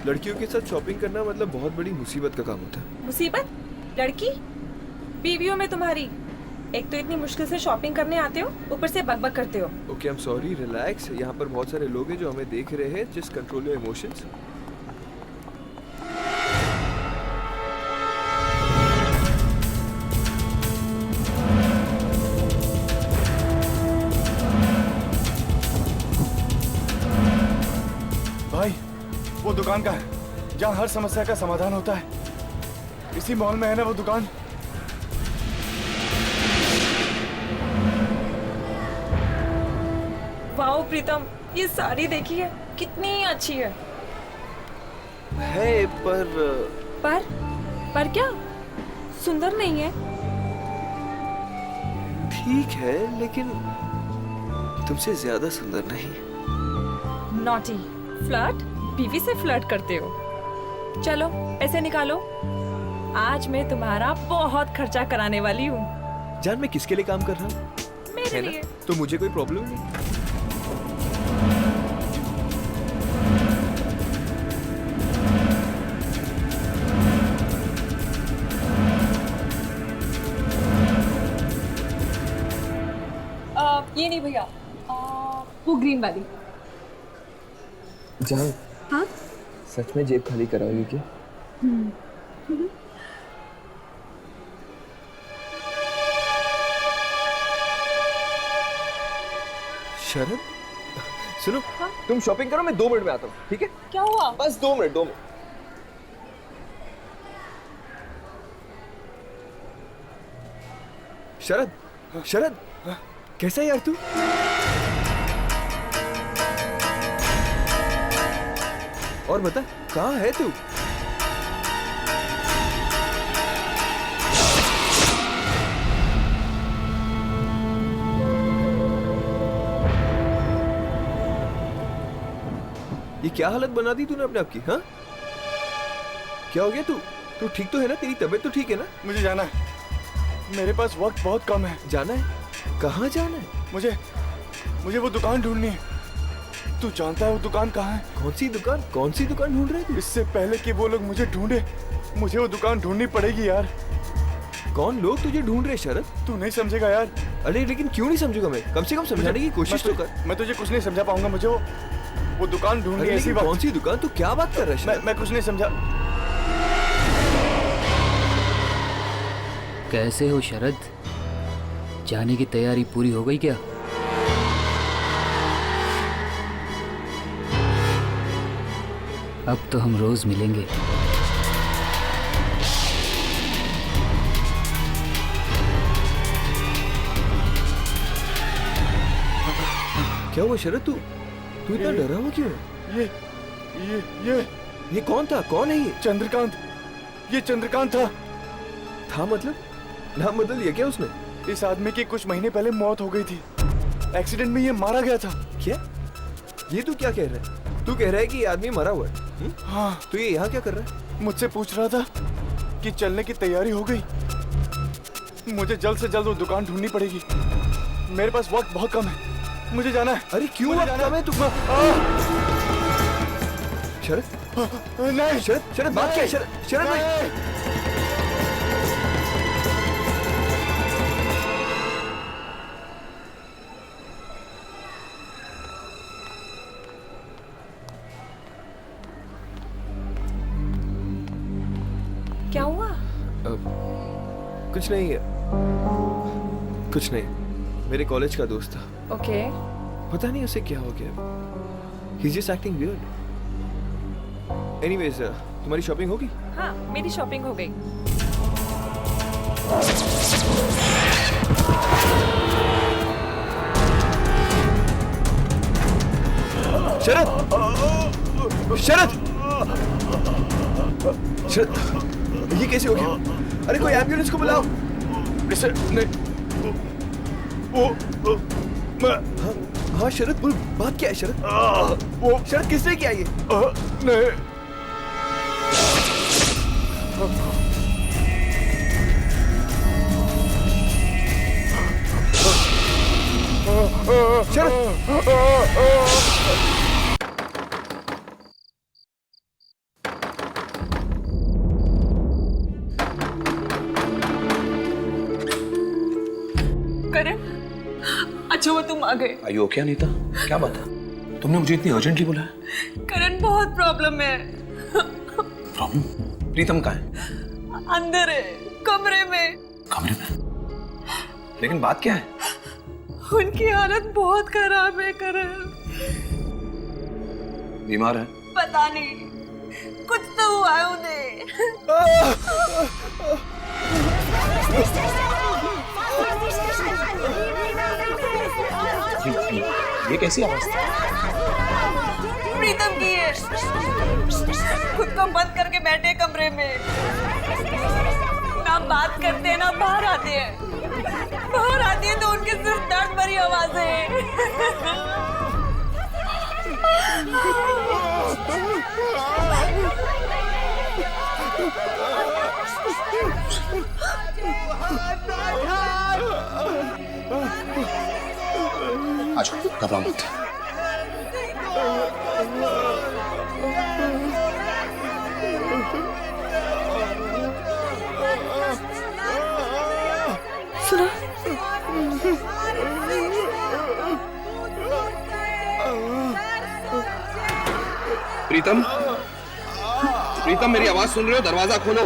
लड़कियों के साथ शॉपिंग करना मतलब बहुत बड़ी मुसीबत का काम होता है। मुसीबत? लड़की? बीवियों में तुम्हारी। एक तो इतनी मुश्किल से शॉपिंग करने आते हो, ऊपर से बकबक करते हो। Okay, I am sorry, relax. यहाँ पर बहुत सारे लोग हैं जो हमें देख रहे हैं। Just control your emotions. भाई, वो दुकान का है जहाँ हर समस्या का समाधान होता है। इसी मॉल में है ना वो दुकान? वाओ प्रीतम, ये साड़ी देखिए कितनी अच्छी है। पर पर क्या? सुंदर नहीं है? ठीक है, लेकिन तुमसे ज्यादा सुंदर नहीं। नॉटी। फ्लर्ट? बीवी से फ्लर्ट करते हो? चलो पैसे निकालो, आज मैं तुम्हारा बहुत खर्चा कराने वाली हूँ। जान, मैं किसके लिए काम कर रहा हूँ? मेरे है ना? लिए। तो मुझे कोई प्रॉब्लम नहीं। ये नहीं भैया, वो ग्रीन वाली। जान, हाँ? सच में जेब खाली कराओगे क्या? शरद, सुनो। हाँ? तुम शॉपिंग करो, मैं 2 मिनट में आता हूँ, ठीक है? क्या हुआ? बस 2 मिनट, 2 मिनट। शरद, शरद, कैसा है यार तू? और बता, कहाँ है तू? ये क्या हालत बना दी तूने अपने आप की? हाँ, क्या हो गया? तू ठीक तो है ना? तेरी तबीयत तो ठीक है ना? मुझे जाना है, मेरे पास वक्त बहुत कम है। जाना है? कहाँ जाना है? मुझे वो दुकान ढूंढनी है। तू जानता है वो दुकान कहाँ है? कौन सी दुकान? कौन सी दुकान ढूंढ रहे थे? इससे पहले कि वो लोग मुझे ढूंढे, मुझे वो दुकान ढूंढनी पड़ेगी यार। कौन लोग तुझे ढूंढ रहे शरद? तू नहीं समझेगा यार। अरे लेकिन क्यों नहीं समझूंगा मैं? कम से कम समझाने की कोशिश तो कर। मैं तुझे कुछ नहीं समझा पाऊंगा। मुझे वो दुकान ढूंढनी अरे है इसी लेकिन वक्त। कौन सी दुकान? तू क्या बात कर रहा है शरद? मैं कुछ नहीं समझा। कैसे हो शरद? जाने की तैयारी पूरी हो गई क्या? अब तो हम रोज मिलेंगे। क्या हुआ शरद? तू इतना डरा हुआ क्यों है? ये कौन था? कौन है ये? चंद्रकांत। ये चंद्रकांत था। था मतलब? नाम बदल लिया क्या उसने? इस आदमी की कुछ महीने पहले मौत हो गई थी। एक्सीडेंट में ये मारा गया था। क्या? ये तू क्या कह रहा है? तू कह रहा है कि ये आदमी मरा हुआ है? हाँ। तो ये यहाँ क्या कर रहा है? मुझसे पूछ रहा था कि चलने की तैयारी हो गई। मुझे जल्द से जल्द वो दुकान ढूंढनी पड़ेगी। मेरे पास वक्त बहुत कम है, मुझे जाना है। अरे क्यों वक्त कम है? तू शरद, नहीं शरद बात क्या है? शरद नहीं। क्या हुआ? कुछ नहीं है, कुछ नहीं। मेरे कॉलेज का दोस्त था। ओके। पता नहीं उसे क्या हो गया। He's just acting weird. Anyways, तुम्हारी शॉपिंग होगी? हाँ, मेरी शॉपिंग हो गई। शरद! शरद! शरद! ये कैसे हो गया? अरे कोई एम्बुलेंस को बुलाओ। हाँ शरद, बोल, बात क्या है शरद? वो शरद, किसने किया ये? नहीं। करण, अच्छा हुआ तुम आ गए। आयु ओके अनीता, क्या बात है? तुमने मुझे इतनी अर्जेंटली बुलाया? करण बहुत प्रॉब्लम है। प्रॉब्लम? प्रीतम कहाँ है? अंदर है, कमरे में। कमरे में? लेकिन बात क्या है? उनकी हालत बहुत खराब है करण। बीमार है? पता नहीं, कुछ तो हुआ है उन्हें। ये कैसी आवाज? प्रीतम की है, खुद को बंद करके बैठे कमरे में, ना बात करते हैं ना बाहर आते हैं। बाहर आती है तो उनके सिर्फ दर्द भरी आवाज है। अच्छा घबराओ मत। सुना? प्रीतम, प्रीतम मेरी आवाज सुन रहे हो? दरवाजा खोलो।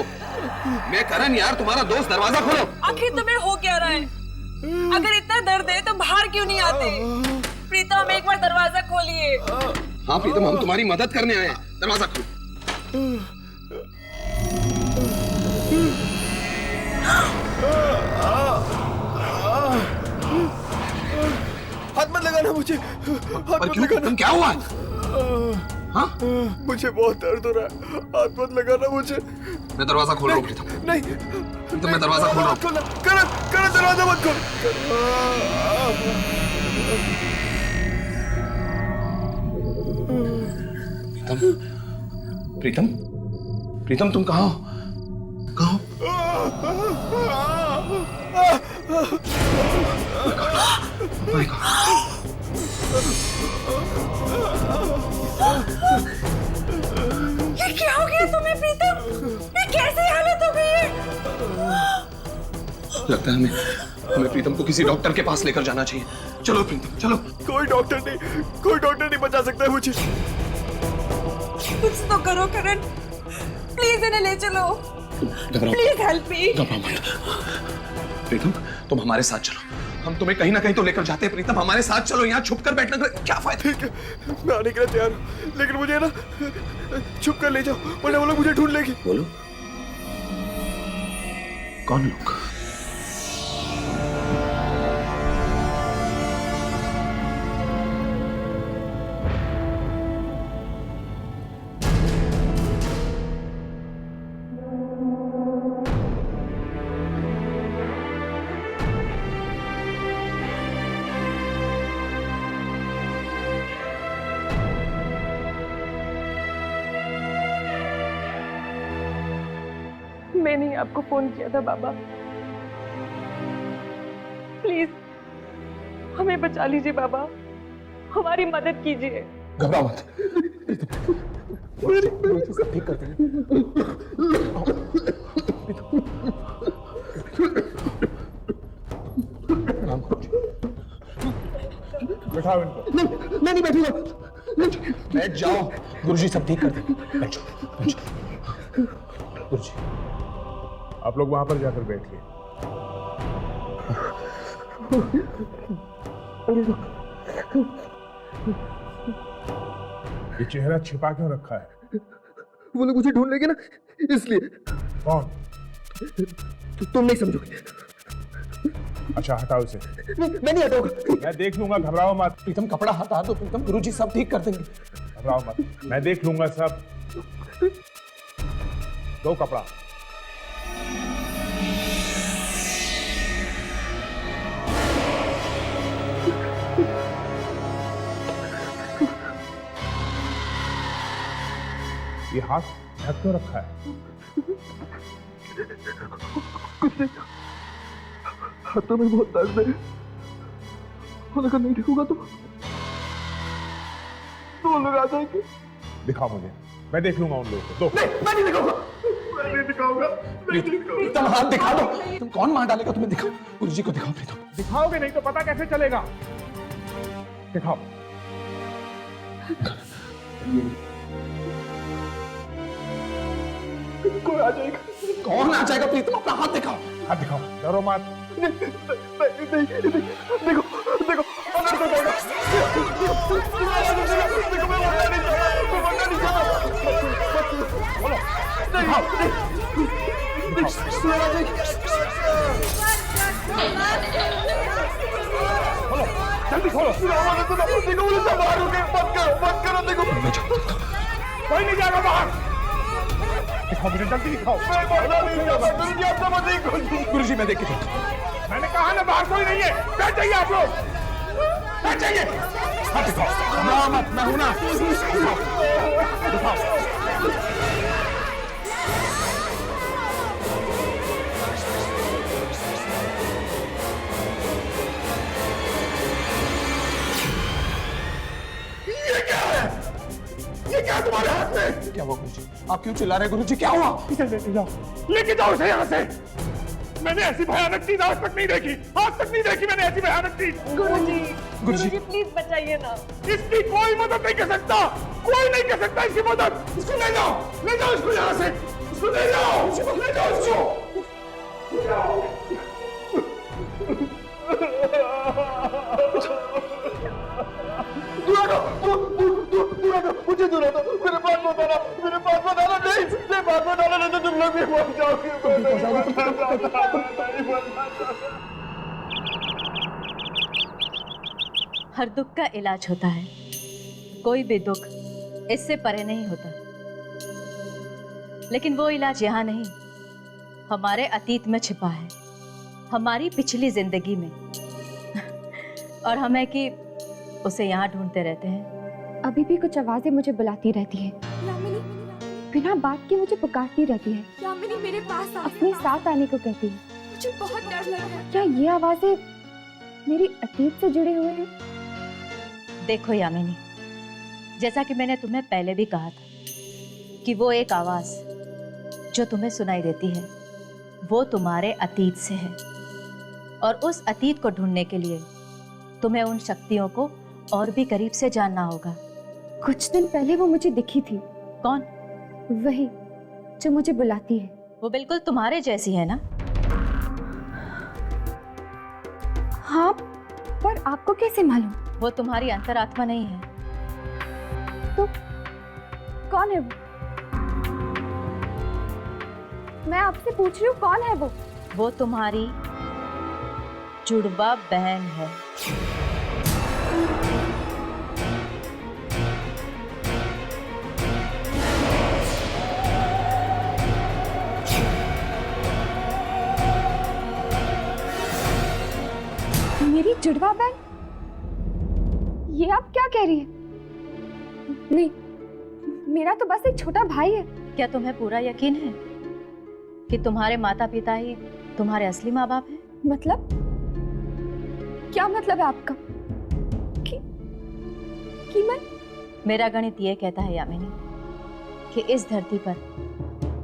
मैं करण यार, तुम्हारा दोस्त, दरवाजा खोलो। आखिर तुम्हें हो क्या रहा है? अगर इतना दर्द है तो बाहर क्यों नहीं आते? प्रीतम एक बार दरवाजा खोलिए। हाँ प्रीतम, हम तुम्हारी मदद करने आए हैं, दरवाजा खोलो। हाथ मत लगाना मुझे, हाथ मत लगाना। तुम क्या हुआ? हाँ? मुझे बहुत दर्द हो रहा है, हाथ मत लगाना मुझे। मैं दरवाजा खोल रहा हूँ प्रीतम। नहीं प्रीतम मैं दरवाजा खोल रहा हूँ। करण, करण दरवाजा मत खोल। प्रीतम, प्रीतम, प्रीतम तुम कहाँ हो? कहाँ हो? Oh my God. ये क्या हो गया तुम्हें प्रीतम? ये कैसी हालत हो गई है? लगता है हमें प्रीतम को किसी डॉक्टर के पास लेकर जाना चाहिए। चलो प्रीतम चलो। कोई डॉक्टर नहीं बचा सकता है मुझे। कुछ तो करो करण, प्लीज इन्हें ले चलो। Please help me. घबराओ मत प्रीतम, तुम हमारे साथ चलो, हम तुम्हें कहीं ना कहीं तो लेकर जाते हैं। प्रीतम हमारे साथ चलो, यहाँ छुप कर बैठने का क्या फायदा? ठीक है, मैं आने के लिए तैयार हूँ, लेकिन मुझे ना छुप कर ले जाओ, वरना वो लोग मुझे ढूंढ लेगी। बोलो, कौन लोग? मैंने ही आपको फोन किया था बाबा, प्लीज हमें बचा लीजिए बाबा, हमारी मदद कीजिए। घबराओ मत, सब ठीक कर देंगे। बैठाओ इनको। मैं नहीं बैठूंगा। बैठ जाओ, गुरुजी सब ठीक कर देंगे। बैठ जाओ गुरुजी। आप लोग वहां पर जाकर बैठिए। ये चेहरा छिपा क्यों रखा है? वो लोग मुझे ढूंढ लेंगे ना, इसलिए। कौन? तुम नहीं समझोगे। अच्छा हटाओ इसे। मैं नहीं हटाऊंगा। मैं देख लूंगा, घबराओ मत। प्रीतम कपड़ा हटा दो प्रीतम, गुरुजी सब ठीक कर देंगे। घबराओ मत, मैं देख लूंगा सब। दो कपड़ा। ये हाथ ढक क्यों रखा है? हाथों में बहुत दर्द है, और अगर नहीं ढकूंगा तो वो लोग आ जाएंगे। दिखाओ मुझे, मैं देख लूंगा उन लोगों को। दो। नहीं, मैं नहीं दिखाऊंगा। प्रीतम हाथ दिखा दो। तुम कौन मार डालेगा तुम्हें? दिखाओ गुरुजी को, दिखाओ प्रीतम। दिखाओगे नहीं तो पता कैसे चलेगा? दिखाओ। कोई आ जाएगा। कौन आ जाएगा प्रीतम? अपना हाथ दिखाओ। हाथ दिखाओ, डरो मत। देखो देखो जल्दी खोलो। कोई नहीं जाएगा बाहर। दिखाओ मुझे, जल्दी दिखाओ। गुरुजी मैं देख के देखता हूं। मैंने कहा ना बाहर कोई नहीं है। बैठ जाइए आप लोग, बैठ जाइए। हाँ दिखाओ। मत, मैं हूं ना। दिखाओ। ये क्या तुम्हारे हाथ में? क्या हुआ गुरुजी? आप क्यों चिल्ला रहे गुरुजी? क्या हुआ? लेके जाओ, लेके जाओ उसे यहाँ से। मैंने ऐसी भयानक चीज आज तक नहीं देखी, आज तक नहीं देखी मैंने ऐसी भयानक चीज। गुरुजी प्लीज बचाइए ना। इसकी कोई मदद नहीं कर सकता, कोई नहीं कर सकता इसकी मदद। इसको ले जाओ, ले जाओ इसको यहाँ से, इसको ले जाओ, ले जाओ इसको। मुझे दूरा दो, मेरे पास बताना, मेरे पास बताना। नहीं, मेरे पास बताना, नहीं तो तुम लोग भी मर जाओगे। हर दुख का इलाज होता है, कोई भी दुख इससे परे नहीं होता। लेकिन वो इलाज यहाँ नहीं, हमारे अतीत में छिपा है, हमारी पिछली जिंदगी में। और हमें कि उसे यहाँ ढूंढते रहते हैं। अभी भी कुछ आवाजें मुझे बुलाती रहती है, बिना बात के मुझे पुकारती रहती है, यामिनी मेरे पास आ, अपने साथ आने को कहती है। मुझे बहुत डर लग रहा है। क्या ये आवाजें मेरी अतीत से जुड़े हुए हैं? देखो यामिनी, जैसा कि मैंने तुम्हें पहले भी कहा था कि वो एक आवाज जो तुम्हें सुनाई देती है वो तुम्हारे अतीत से है, और उस अतीत को ढूंढने के लिए तुम्हें उन शक्तियों को और भी करीब से जानना होगा। कुछ दिन पहले वो मुझे दिखी थी। कौन? वही जो मुझे बुलाती है। वो बिल्कुल तुम्हारे जैसी है ना? हाँ, पर आपको कैसे मालूम? वो तुम्हारी अंतरात्मा नहीं है। तो कौन है वो? मैं आपसे पूछ रही हूँ, कौन है वो? वो तुम्हारी जुड़वा बहन है। मेरी जुड़वा बहन? ये आप क्या कह रही है? नहीं, मेरा तो बस एक छोटा भाई है। क्या तुम्हें पूरा यकीन है कि तुम्हारे माता पिता ही तुम्हारे असली माँ बाप हैं? मतलब? क्या मतलब है आपका? कि मैं? मेरा गणित ये कहता है यामिनी कि इस धरती पर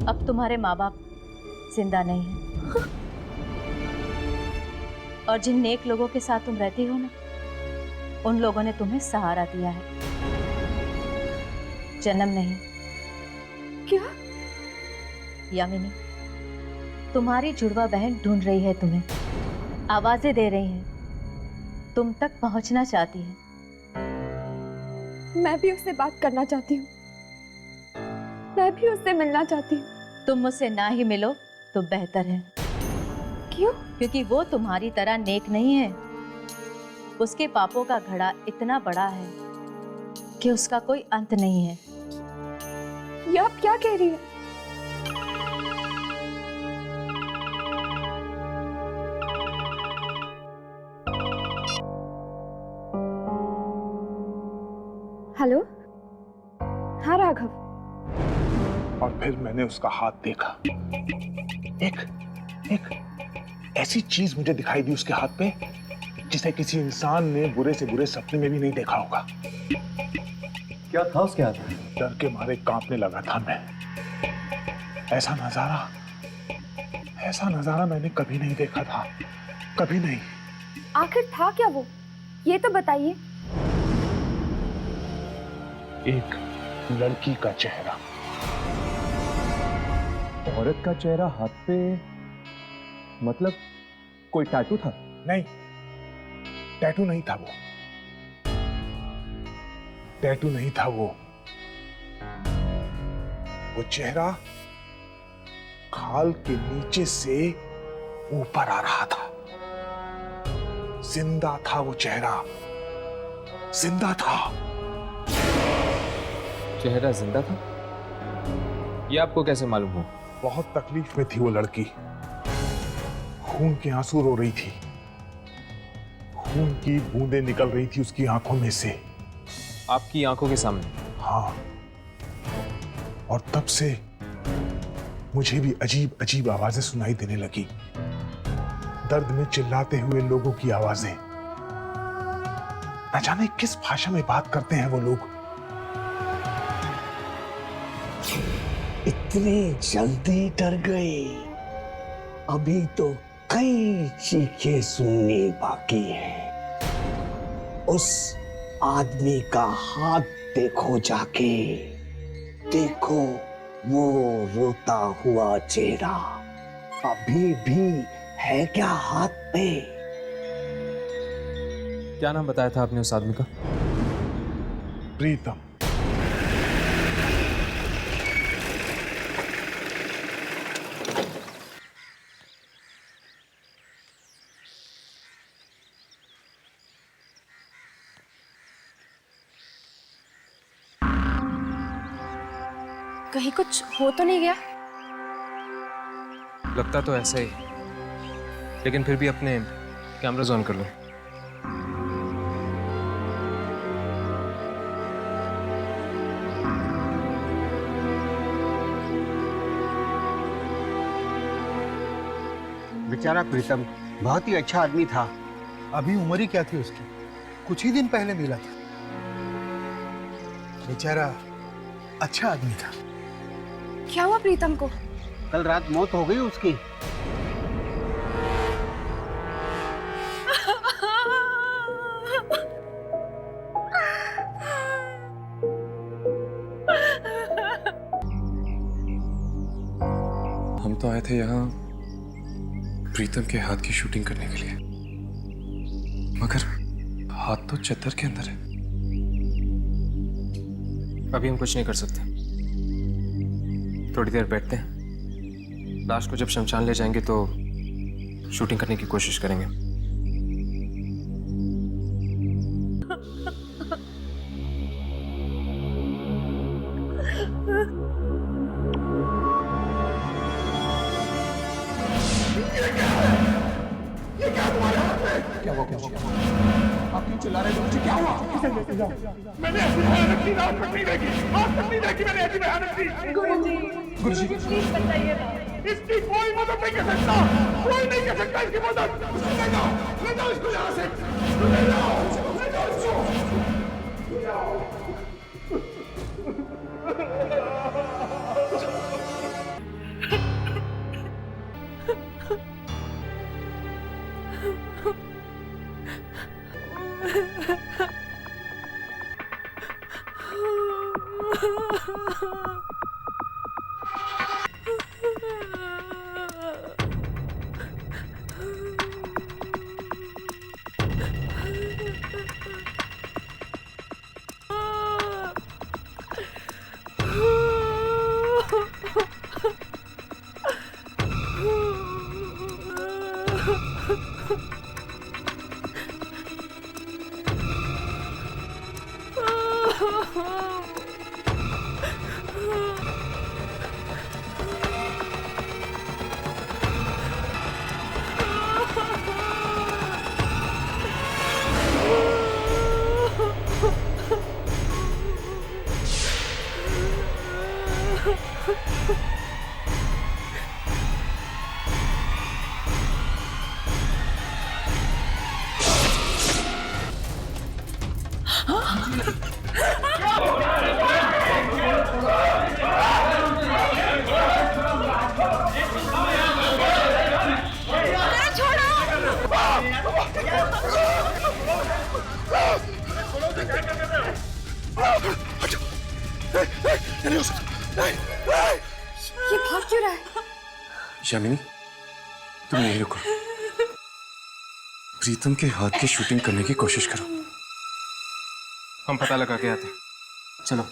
अब तुम्हारे माँ बाप जिंदा नहीं हैं। और जिन नेक लोगों के साथ तुम रहती हो ना, उन लोगों ने तुम्हें सहारा दिया है, जन्म नहीं। क्या? यामिनी, तुम्हारी जुड़वा बहन ढूंढ रही है तुम्हें, आवाजें दे रही है, तुम तक पहुंचना चाहती है। मैं भी उससे बात करना चाहती हूँ, मैं भी उससे मिलना चाहती हूँ। तुम मुझसे ना ही मिलो तो बेहतर है। क्यों? क्योंकि वो तुम्हारी तरह नेक नहीं है। उसके पापों का घड़ा इतना बड़ा है कि उसका कोई अंत नहीं है। ये आप क्या कह रही है? हेलो? हाँ राघव। और फिर मैंने उसका हाथ देखा। एक ऐसी चीज मुझे दिखाई दी उसके हाथ पे जिसे किसी इंसान ने बुरे से बुरे सपने में भी नहीं देखा होगा। क्या था उसके हाथ में? डर के मारे कांपने लगा था मैं। ऐसा नजारा मैंने कभी नहीं देखा था, कभी नहीं। आखिर था क्या वो, ये तो बताइए। एक लड़की का चेहरा। औरत का चेहरा हाथ पे, मतलब कोई टैटू था? नहीं, टैटू नहीं था वो, टैटू नहीं था वो चेहरा खाल के नीचे से ऊपर आ रहा था। जिंदा था वो चेहरा, जिंदा था। चेहरा जिंदा था? ये आपको कैसे मालूम हो? बहुत तकलीफ में थी वो लड़की, खून के आंसू रो रही थी, खून की बूंदें निकल रही थी उसकी आंखों में से। आपकी आंखों के सामने? हाँ, और तब से मुझे भी अजीब अजीब आवाजें सुनाई देने लगी, दर्द में चिल्लाते हुए लोगों की आवाजें। न जाने किस भाषा में बात करते हैं वो लोग। इतनी जल्दी डर गए? अभी तो कई चीखें सुननी बाकी है। उस आदमी का हाथ देखो जाके, देखो वो रोता हुआ चेहरा अभी भी है क्या हाथ पे? क्या नाम बताया था आपने उस आदमी का? प्रीतम। कहीं कुछ हो तो नहीं गया? लगता तो ऐसा ही, लेकिन फिर भी अपने कैमरास ऑन कर लो। बेचारा प्रीतम बहुत ही अच्छा आदमी था। अभी उम्र ही क्या थी उसकी, कुछ ही दिन पहले मिला था। बेचारा अच्छा आदमी था। क्या हुआ प्रीतम को? कल रात मौत हो गई उसकी। हम तो आए थे यहाँ प्रीतम के हाथ की शूटिंग करने के लिए, मगर हाथ तो चद्दर के अंदर है। अभी हम कुछ नहीं कर सकते, थोड़ी देर बैठते हैं। लाश को जब शमशान ले जाएंगे तो शूटिंग करने की कोशिश करेंगे। क्या हुआ? आप क्यों चिल्ला रहे हो? मुझे क्या हुआ? किसे लेके जाओ? मैंने ऐसी भयानक चीज आज तक नहीं देखी, आज तक नहीं देखी मैंने ऐसी भयानक चीज। गुरुजी प्लीज बताइए ना। इसकी कोई मदद नहीं कर सकता, कोई नहीं कर सकता इसकी मदद। ले जाओ इसको यहाँ से, ले जाओ नहीं हो सकता। नहीं, नहीं। ये भाग क्यों रहा है? यामिनी, तुम यहीं रुको। प्रीतम के हाथ की शूटिंग करने की कोशिश करो। हम पता लगा के आते हैं। चलो।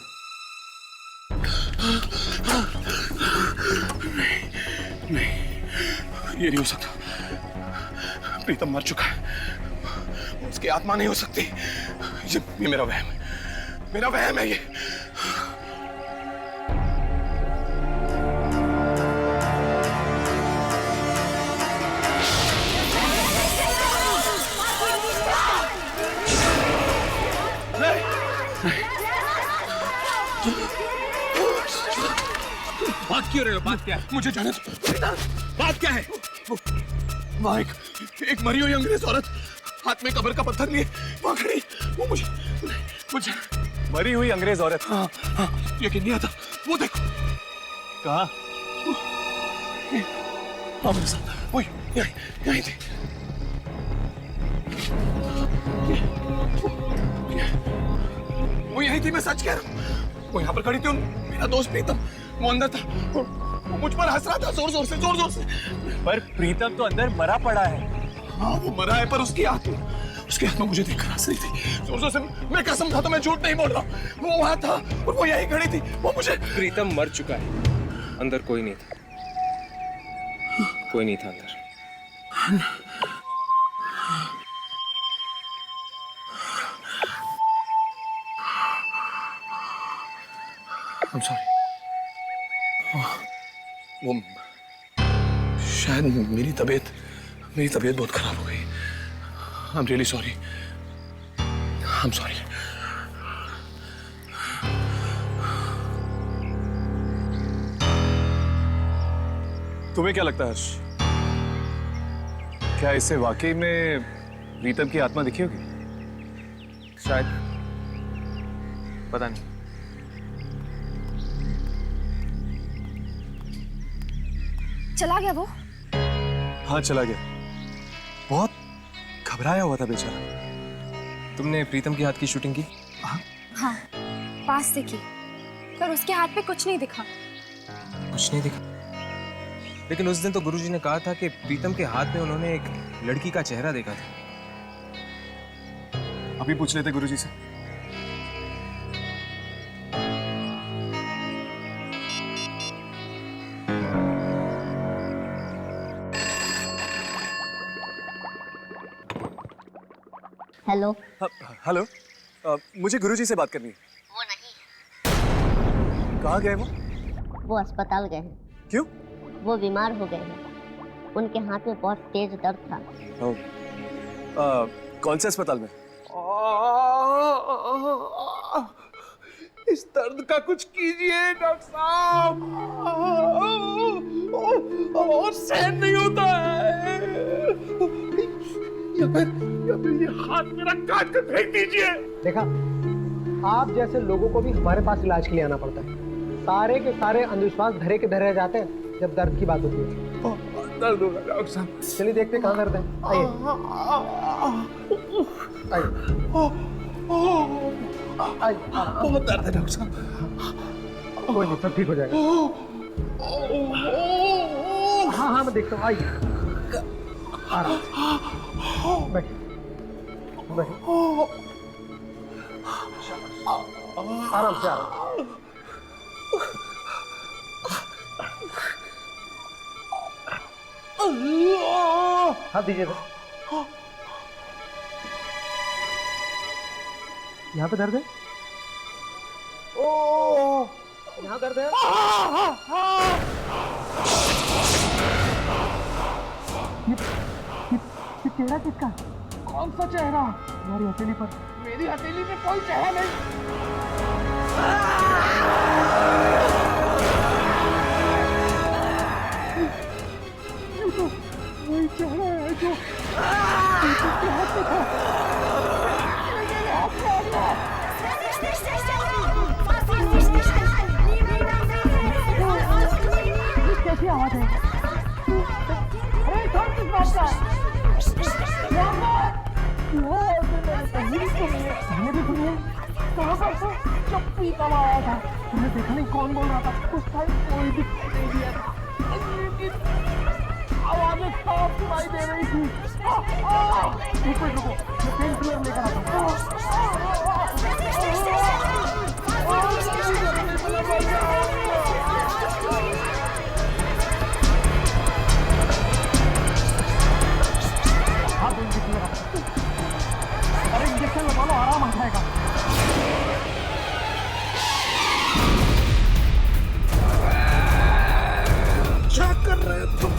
नहीं, ये नहीं हो सकता। प्रीतम मर चुका है, उसकी आत्मा नहीं हो सकती। ये मेरा वहम है, मेरा वहम है ये। बात क्यों रहे हो? बात क्या है? मुझे जाने दो। बात क्या है? वहाँ एक मरी हुई अंग्रेज औरत हाथ में कब्र का पत्थर लिए वहाँ खड़ी। वो मुझे मरी हुई अंग्रेज औरत? हाँ, यकीन नहीं आता। वो देखो। कहाँ? हाँ मेरे साथ। वही यहीं थी। वो यहीं थी, मैं सच कह रहा हूँ। वो यहाँ पर खड़ी थी। मेरा दोस्त प्रीतम वो अंदर था, वो मुझ पर हंस रहा था जोर जोर से। पर प्रीतम तो अंदर मरा पड़ा है। हाँ वो मरा है, पर उसकी आत्मा मुझे देखकर हंस रही थी जोर जोर से। मैं कसम खाता, मैं झूठ नहीं बोल रहा। वो वहां था और वो यहीं खड़ी थी। वो मुझे। प्रीतम मर चुका है, अंदर कोई नहीं था। कोई नहीं था अंदर। I'm sorry. वो शायद मेरी तबीयत बहुत खराब हो गई। I'm really sorry. I'm sorry. तुम्हें क्या लगता है हर्ष? क्या इससे वाकई में प्रीतम की आत्मा दिखी होगी? शायद, पता नहीं। चला गया वो? हाँ चला गया। बहुत घबराया हुआ था बेचारा। तुमने प्रीतम की हाथ की शूटिंग की? हाँ, पास से की, पर उसके हाथ पे कुछ नहीं दिखा। कुछ नहीं दिखा? लेकिन उस दिन तो गुरुजी ने कहा था कि प्रीतम के हाथ में उन्होंने एक लड़की का चेहरा देखा था। अभी पूछ लेते गुरुजी से। हेलो। हेलो, मुझे गुरुजी से बात करनी है। वो नहीं। कहाँ गए वो? वो अस्पताल गए हैं। क्यों? वो बीमार हो गए हैं। उनके हाथ में बहुत तेज दर्द था। कौन से अस्पताल में? इस दर्द का कुछ कीजिए डॉक्टर साहब। और सहन नहीं होता है। या फिर ये हाथ मेरा काट कर फेंक दीजिए। देखा, आप जैसे लोगों को भी हमारे पास इलाज के लिए आना पड़ता है। सारे के सारे अंधविश्वास धरे के धरे जाते हैं जब दर्द की बात होती है। दर्द होगा डॉक्टर साहब। चलिए देखते कहाँ दर्द है। आइए आइए। बहुत दर्द है डॉक्टर साहब। कोई नहीं, सब ठीक हो जाएगा। हाँ मैं देखता हूँ। आइए आराम से बैठिए। आराम से। हाथ दीजिए। यहाँ पे दर्द है? यहाँ दर्द है? ये चेहरा किसका? कौन सा चेहरा? तुम्हारी हथेली पर। मेरी हथेली पे कोई चेहरा नहीं। वही चेहरा है जो के हाथ में था। कैसी आवाज है? अरे कौन किस बात का? भी सुनिए। कहाँ पर? जब प्रीतम आया था तुमने देखा नहीं कौन बोल रहा था? उस टाइम कोई दिखाई नहीं दिया था, लेकिन आवाजें साफ सुनाई दे रही थी। रुको रुको, मैं पेन किलर लेकर आता हूँ। हाँ इंजेक्शन लगा, अरे इंजेक्शन लगा लो, आराम आ जाएगा। क्या कर रहे हो तुम?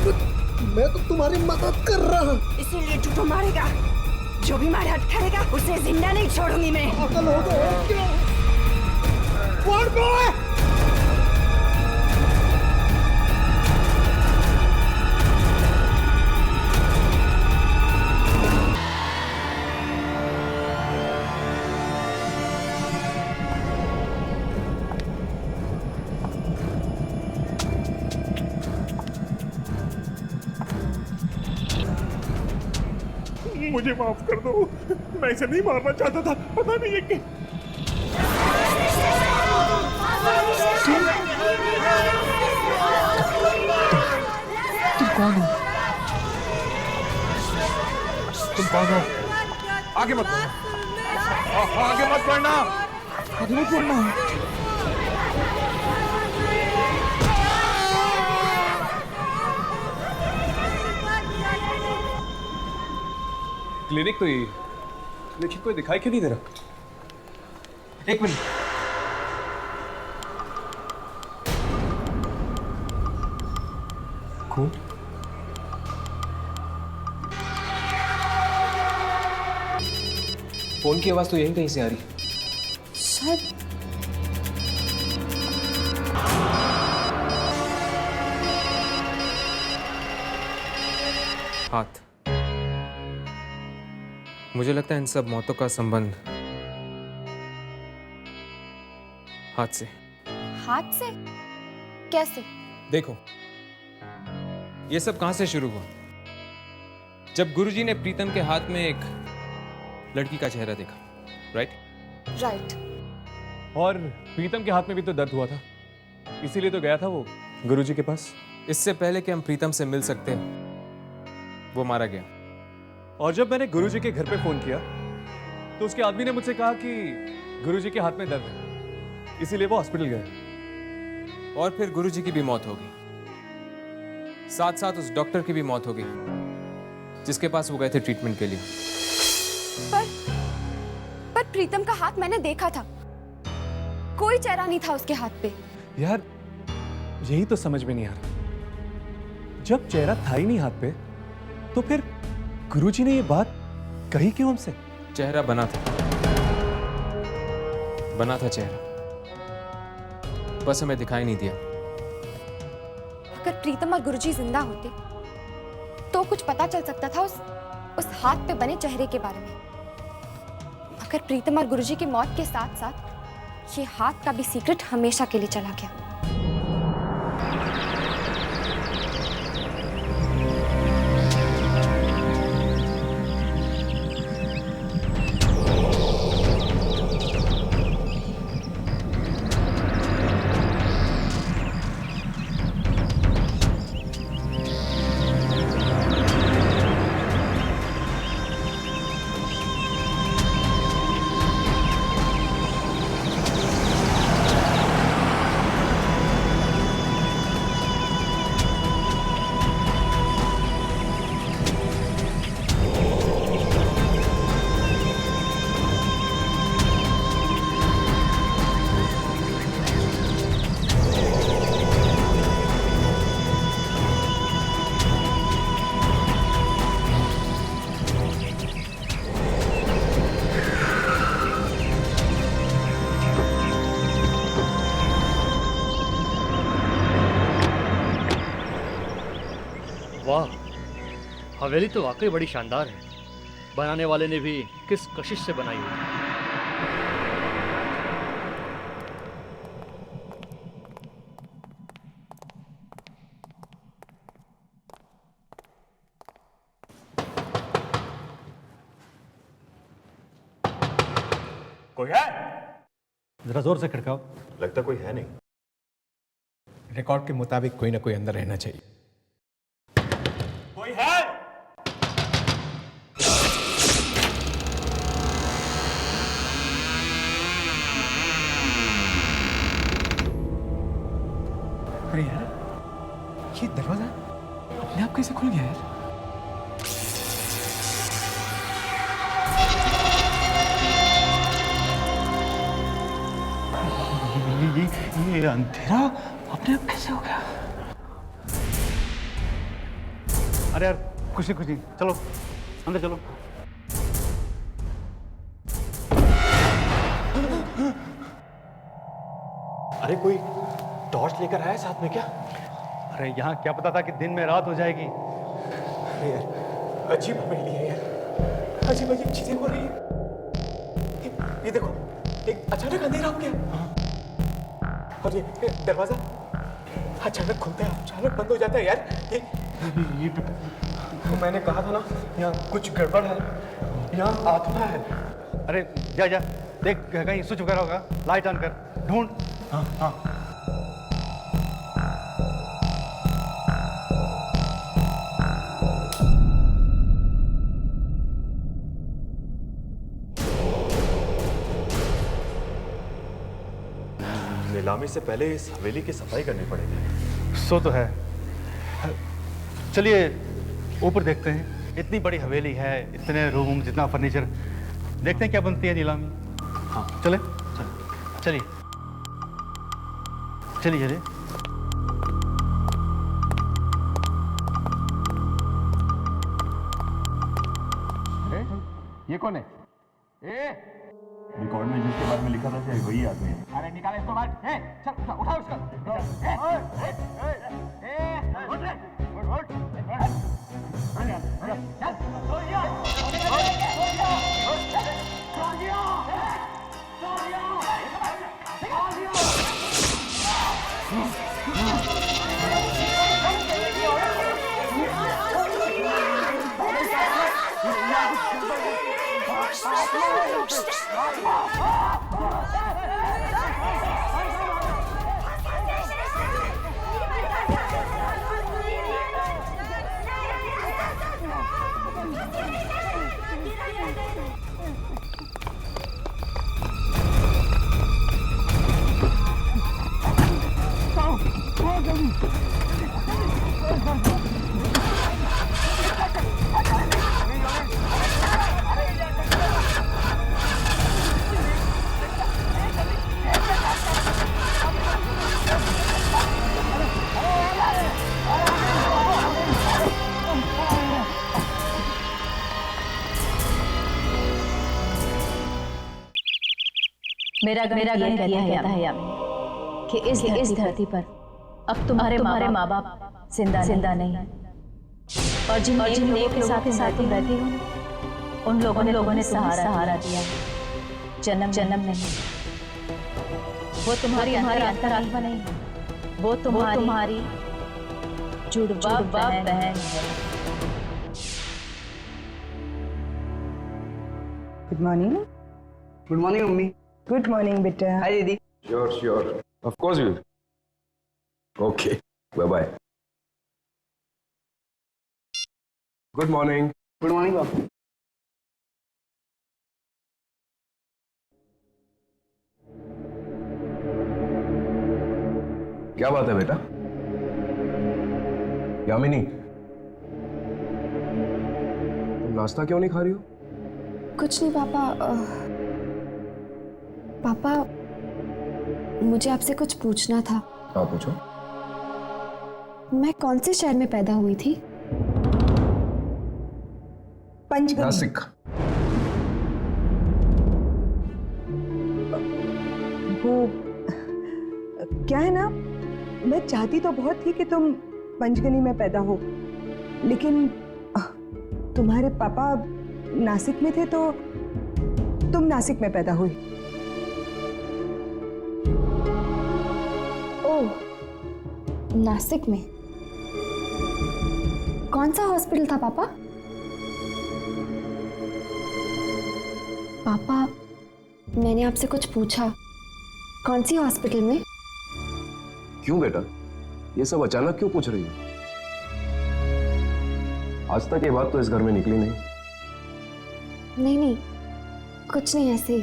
मैं तो तुम्हारी मदद कर रहा हूँ। इसीलिए तू तो मारेगा। जो भी मारे हाथ करेगा उसे जिंदा नहीं छोड़ूंगी मैं। पागल हो गए हो क्या? What boy? मुझे माफ कर दो, मैं इसे नहीं मारना चाहता था, पता नहीं है कि तुम कौन हो? तुम कौन हो? आगे मत बढ़ना, आगे मत बढ़ना, आगे मत बढ़ना। क्लिनिक तो यही है, लेकिन कोई दिखाई क्यों नहीं दे रहा? एक मिनट। खून? फोन की आवाज तो यहीं कहीं से आ रही है। शायद हाथ। मुझे लगता है इन सब मौतों का संबंध हाथ से। हाथ से? कैसे? देखो, ये सब कहां से शुरू हुआ? जब गुरुजी ने प्रीतम के हाथ में एक लड़की का चेहरा देखा, राइट? राइट। और प्रीतम के हाथ में भी तो दर्द हुआ था, इसीलिए तो गया था वो गुरुजी के पास। इससे पहले कि हम प्रीतम से मिल सकते, वो मारा गया। और जब मैंने गुरुजी के घर पे फोन किया तो उसके आदमी ने मुझसे कहा कि गुरुजी के हाथ में दर्द है, इसीलिए वो हॉस्पिटल गए। और फिर गुरुजी की भी मौत हो गई, साथ साथ उस डॉक्टर की भी मौत हो गई जिसके पास वो गए थे ट्रीटमेंट के लिए। पर प्रीतम का हाथ मैंने देखा था, कोई चेहरा नहीं था उसके हाथ पे। यार यही तो समझ में नहीं आ रहा, जब चेहरा था ही नहीं हाथ पे तो फिर गुरुजी ने ये बात कही क्यों हमसे? चेहरा बना था चेहरा, बस हमें दिखाई नहीं दिया। अगर प्रीतम और गुरुजी जिंदा होते तो कुछ पता चल सकता था उस हाथ पे बने चेहरे के बारे में। मगर प्रीतम और गुरुजी की मौत के साथ साथ ये हाथ का भी सीक्रेट हमेशा के लिए चला गया। वाह, हवेली तो वाकई बड़ी शानदार है। बनाने वाले ने भी किस कशिश से बनाई होगी। कोई है? जरा जोर से खड़काओ। लगता कोई है नहीं। रिकॉर्ड के मुताबिक कोई ना कोई अंदर रहना चाहिए। कोई है? अरे यार, ये दरवाजा अपने आप कैसे खुल गया यार? ये अंधेरा अपने आप कैसे हो गया? अरे यार, कुछ नहीं, चलो अंदर चलो। अरे कोई टॉर्च लेकर आया साथ में क्या? अरे यहाँ क्या पता था कि दिन में रात हो जाएगी। अरे यार, अजीब हवेली है यार, अजीब अजीब चीजें हो रही है। ये देखो, एक अचानक अंधेरा हो गया और ये दरवाजा अचानक खुलता है, अचानक बंद हो जाता है यार। ये तो मैंने कहा था ना, यहाँ कुछ गड़बड़ है, यहाँ आत्मा है। अरे जा देख, कहीं स्विच वगैरह होगा, लाइट ऑन कर, ढूंढ। हाँ हाँ। नीलामी से पहले इस हवेली की सफाई करनी पड़ेगी। सो तो है। चलिए ऊपर देखते हैं। इतनी बड़ी हवेली है, इतने रूम, जितना फर्नीचर, देखते हैं क्या बनती है नीलामी। हाँ चले चलिए चलिए चलिए। ये कौन है? रिकॉर्ड में जिसके बारे में लिखा था शायद वही आदमी है। अरे निकाले इसको बाहर। चल उठाओ उसको। मेरा गण कहता है यामी कि इस धरती पर अब तुम्हारे माँ बाप जिंदा नहीं, और जिन लोगों के साथ तुम रहती हो, उन लोगों ने सहारा दिया, जन्म नहीं। वो तुम्हारी अंतरात्मा नहीं, वो तुम्हारी जुड़वा बहन है। Good morning. Good morning mummy. Good morning बेटा। हाय दीदी। Sure. Of course you will. Okay. Bye-bye. Good morning. Good morning बाबू। क्या बात है बेटा? यामिनी, तुम नाश्ता क्यों नहीं खा रही हो? कुछ नहीं पापा। पापा, मुझे आपसे कुछ पूछना था। हाँ पूछो। मैं कौन से शहर में पैदा हुई थी? पंचगनी। नासिक। वो क्या है ना, मैं चाहती तो बहुत थी कि तुम पंचगनी में पैदा हो, लेकिन तुम्हारे पापा नासिक में थे तो तुम नासिक में पैदा हुई। ओह, नासिक में? कौन सा हॉस्पिटल था पापा? पापा, मैंने आपसे कुछ पूछा कौन सी हॉस्पिटल में? क्यों बेटा, ये सब अचानक क्यों पूछ रही हो? आज तक ये बात तो इस घर में निकली नहीं। नहीं नहीं, कुछ नहीं, ऐसे ही।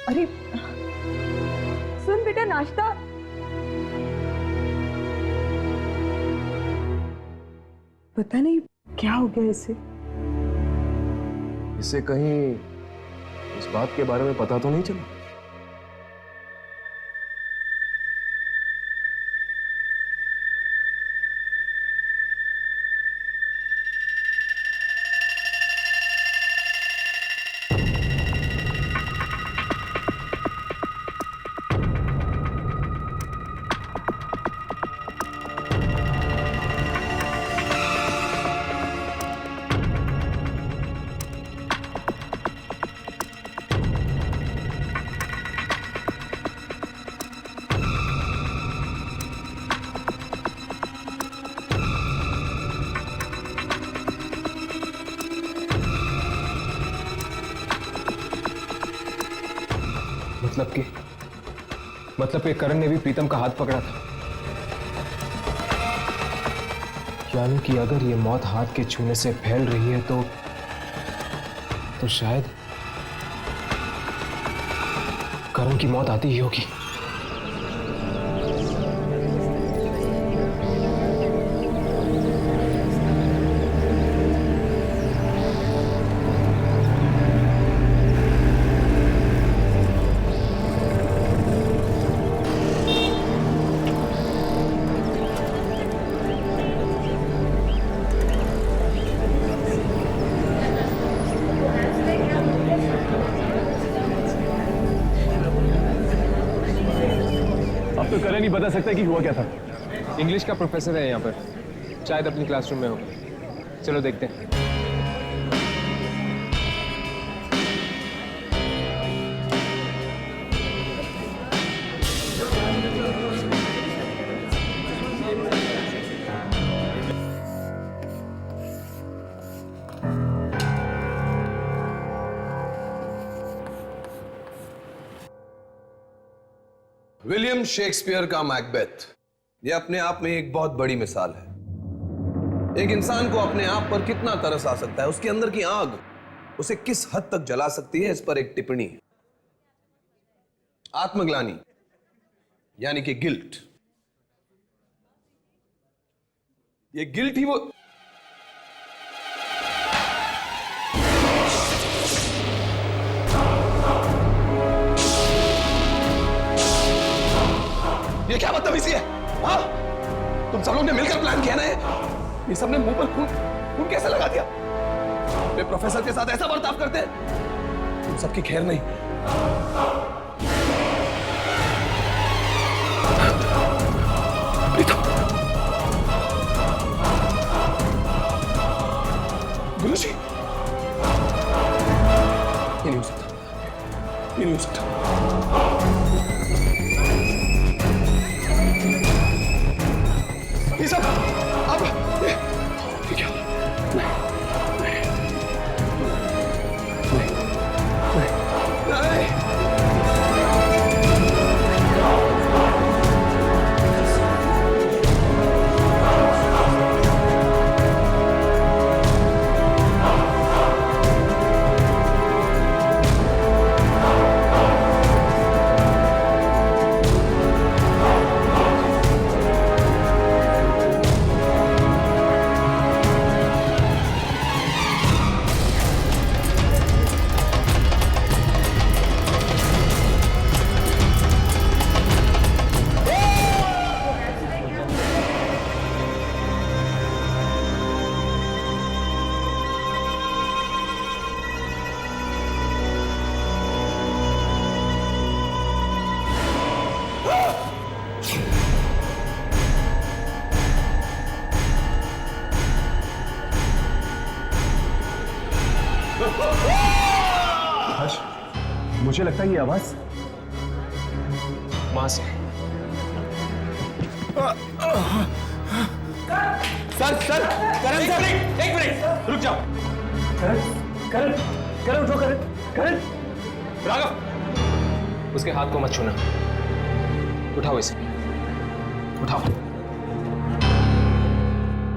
अरे सुन बेटा, नाश्ता। पता नहीं क्या हो गया इसे। इसे कहीं इस बात के बारे में पता तो नहीं चला? मतलब कि करण ने भी प्रीतम का हाथ पकड़ा था। यानी कि अगर ये मौत हाथ के छूने से फैल रही है तो शायद करण की मौत आती ही होगी। तो करण नहीं बता सकता कि हुआ क्या था। इंग्लिश का प्रोफेसर है यहाँ पर, शायद अपनी क्लासरूम में होगा। चलो देखते हैं। विलियम शेक्सपियर का मैकबेथ, यह अपने आप में एक बहुत बड़ी मिसाल है। एक इंसान को अपने आप पर कितना तरस आ सकता है, उसके अंदर की आग उसे किस हद तक जला सकती है, इस पर एक टिप्पणी है। आत्मग्लानि यानी कि गिल्ट, ये गिल्ट ही वो ये क्या बदतमीजी है? हाँ, तुम सब लोग ने मिलकर प्लान किया ना ये सबने मुंह पर खून कैसे लगा दिया? वे प्रोफेसर के साथ ऐसा बर्ताव करते हैं? तुम सबकी खैर नहीं। गुरुजी, ये नहीं हो सकता, ये नहीं हो सकता। ये सब अब ये क्या? हर्ष, मुझे लगता है ये आवाज मां से। सर, करण सर, एक मिनट रुक जाओ। करण उठो करण। करण, राघव, उसके हाथ को मत छूना। उठाओ इसे, उठाओ।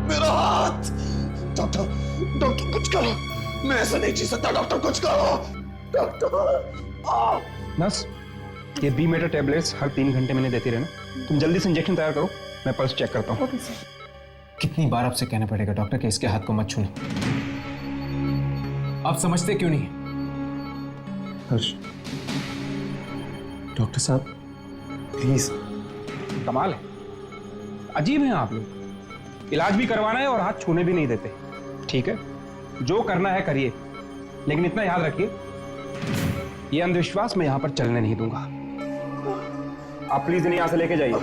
मेरा हाथ! डॉक्टर, डॉक्टर कुछ करो, मैं ऐसा नहीं जी सकता। डॉक्टर कुछ करो, डॉक्टर। नर्स, ये B-मेटर टैबलेट्स हर 3 घंटे में देती रहना। तुम जल्दी से इंजेक्शन तैयार करो, मैं पल्स चेक करता हूँ। Okay sir. कितनी बार आपसे कहना पड़ेगा डॉक्टर कि इसके हाथ को मत छूना? आप समझते क्यों नहीं? हर्ष, डॉक्टर साहब प्लीज। कमाल है, अजीब हैं आप लोग। इलाज भी करवाना है और हाथ छूने भी नहीं देते। ठीक है, जो करना है करिए, लेकिन इतना याद रखिए, ये अंधविश्वास मैं यहां पर चलने नहीं दूंगा। आप प्लीज इन्हें यहां से लेके जाइए।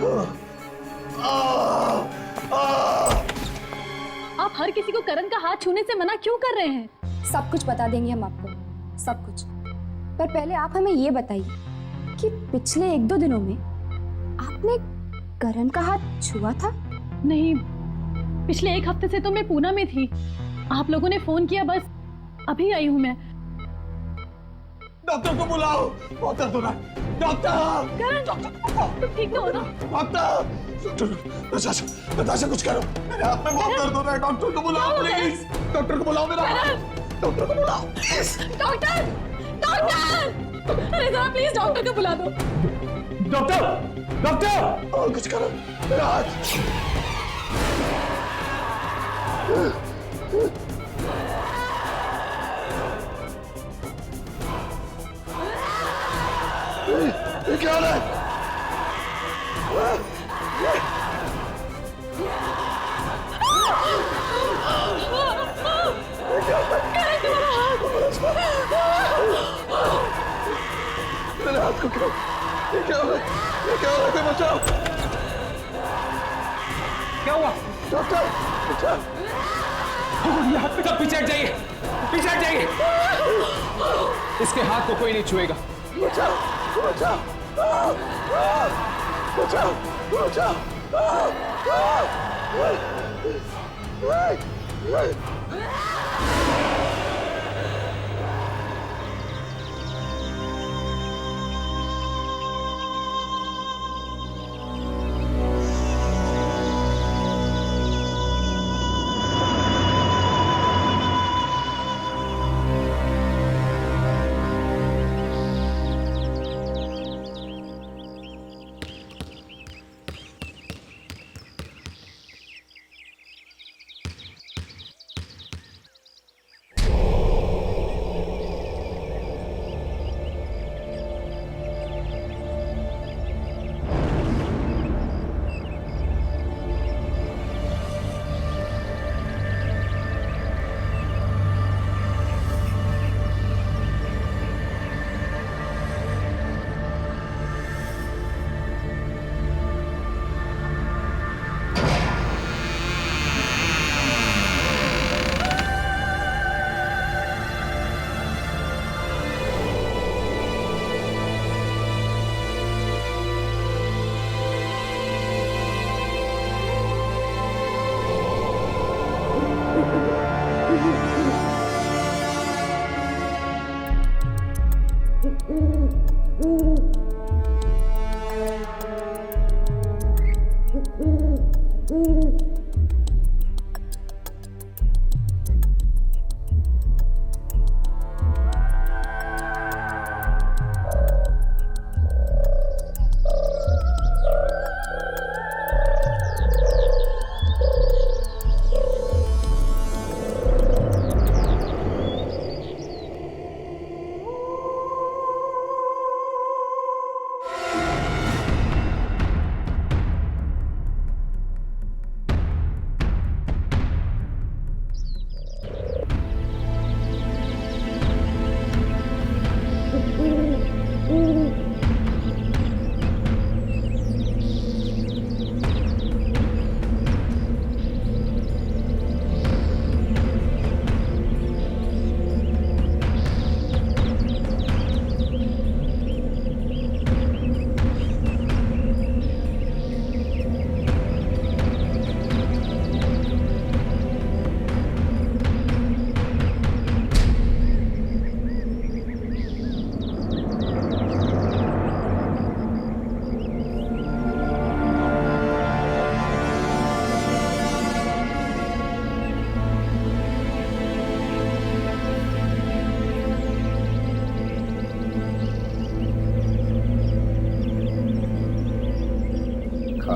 आप हर किसी को करण का हाथ छूने से मना क्यों कर रहे हैं? सब कुछ बता देंगे हम आपको, सब कुछ। पर पहले आप हमें ये बताइए कि पिछले 1-2 दिनों में आपने करण का हाथ छुआ था? नहीं, पिछले 1 हफ्ते से तो मैं पूना में थी। आप लोगों ने फोन किया, बस अभी आई हूं मैं। डॉक्टर को बुलाओ, बहुत दर्द हो रहा है। डॉक्टर! करण, तुम ठीक तो हो ना? डॉक्टर! नताशा, नताशा कुछ करो, मेरे हाथ में बहुत दर्द हो रहा है। डॉक्टर को बुलाओ प्लीज। डॉक्टर को बुलाओ, मेरा हाथ। डॉक्टर को बुलाओ प्लीज। डॉक्टर! डॉक्टर! अरे जरा प्लीज डॉक्टर को बुला दो। डॉक्टर! डॉक्टर! और कुछ करो, मेरा हाथ। ये क्या हो रहा है? मेरे हाथ को क्यों? ये क्या हो रहा है? ये क्या हो रहा है? कोई बचाओ! क्या हुआ? डॉक्टर! बचाओ! ये हाथ पे, पीछे हट जाइए, पीछे हट जाइए। इसके हाथ को कोई नहीं छुएगा। बचाओ! बचाओ! बचाओ! बचाओ!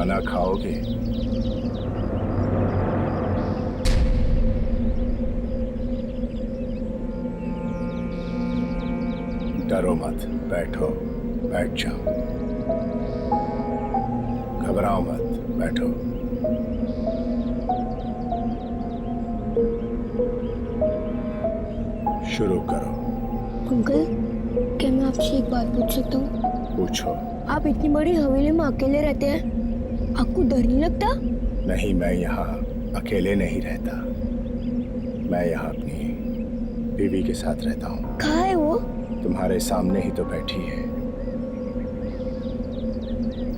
खाना खाओगे? डरो मत, बैठो, बैठ जाओ। घबराओ मत, बैठो। शुरू करो। अंकल, क्या मैं आपसे एक बात पूछ सकता हूँ? पूछो। आप इतनी बड़ी हवेली में अकेले रहते हैं, आपको डर नहीं लगता? नहीं, मैं यहाँ अकेले नहीं रहता। मैं यहाँ अपनी बीवी के साथ रहता हूँ। कहाँ है वो? तुम्हारे सामने ही तो बैठी है,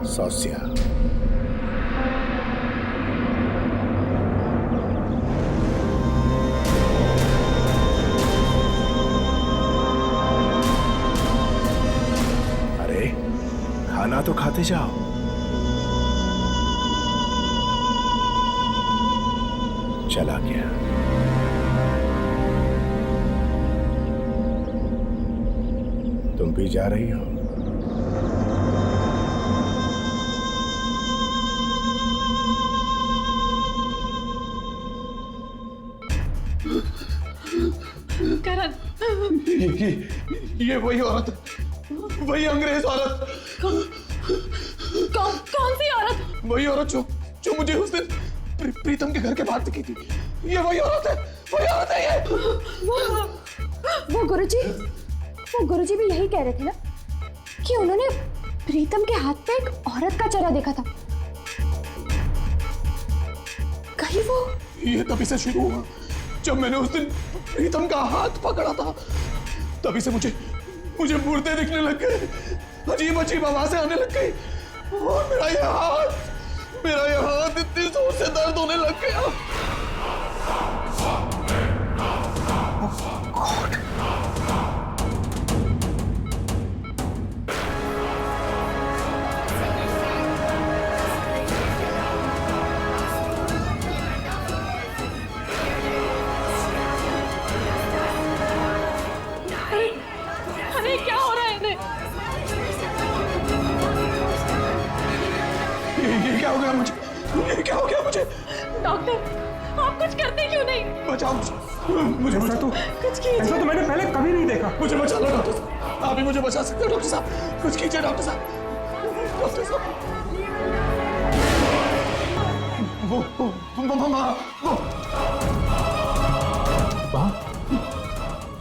सौस्या। अरे खाना तो खाते जाओ। चला गया। तुम भी जा रही हो? करण, ये वही औरत, वही अंग्रेज औरत। कौन सी औरत? वही औरत जो मुझे उस दिन प्रीतम के घर के बाहर दिखी थी। ये वही औरत है, वही औरत है ये। वो गुरुजी भी यही कह रहे थे ना कि उन्होंने प्रीतम के हाथ पे एक औरत का चेहरा देखा था। कहीं वो ये तभी से शुरू हुआ जब मैंने उस दिन प्रीतम का हाथ पकड़ा था। तभी से मुझे मुर्दे दिखने लग गए, अजीब अजीब आवाजें आने लग गई और मेरा ये हाथ इतनी जोर से दर्द होने लग गया। अरे क्या हो रहा है इन्हें? ये क्या हो गया मुझे? ये क्या हो गया मुझे? डॉक्टर, आप कुछ करते क्यों नहीं? बचाओ मुझे बचा दो। कुछ कीजिए। ऐसा तो मैंने पहले कभी नहीं देखा। मुझे बचा लो डॉक्टर साहब, आप ही मुझे बचा सकते हो डॉक्टर साहब। कुछ कीजिए डॉक्टर साहब। डॉक्टर साहब, वो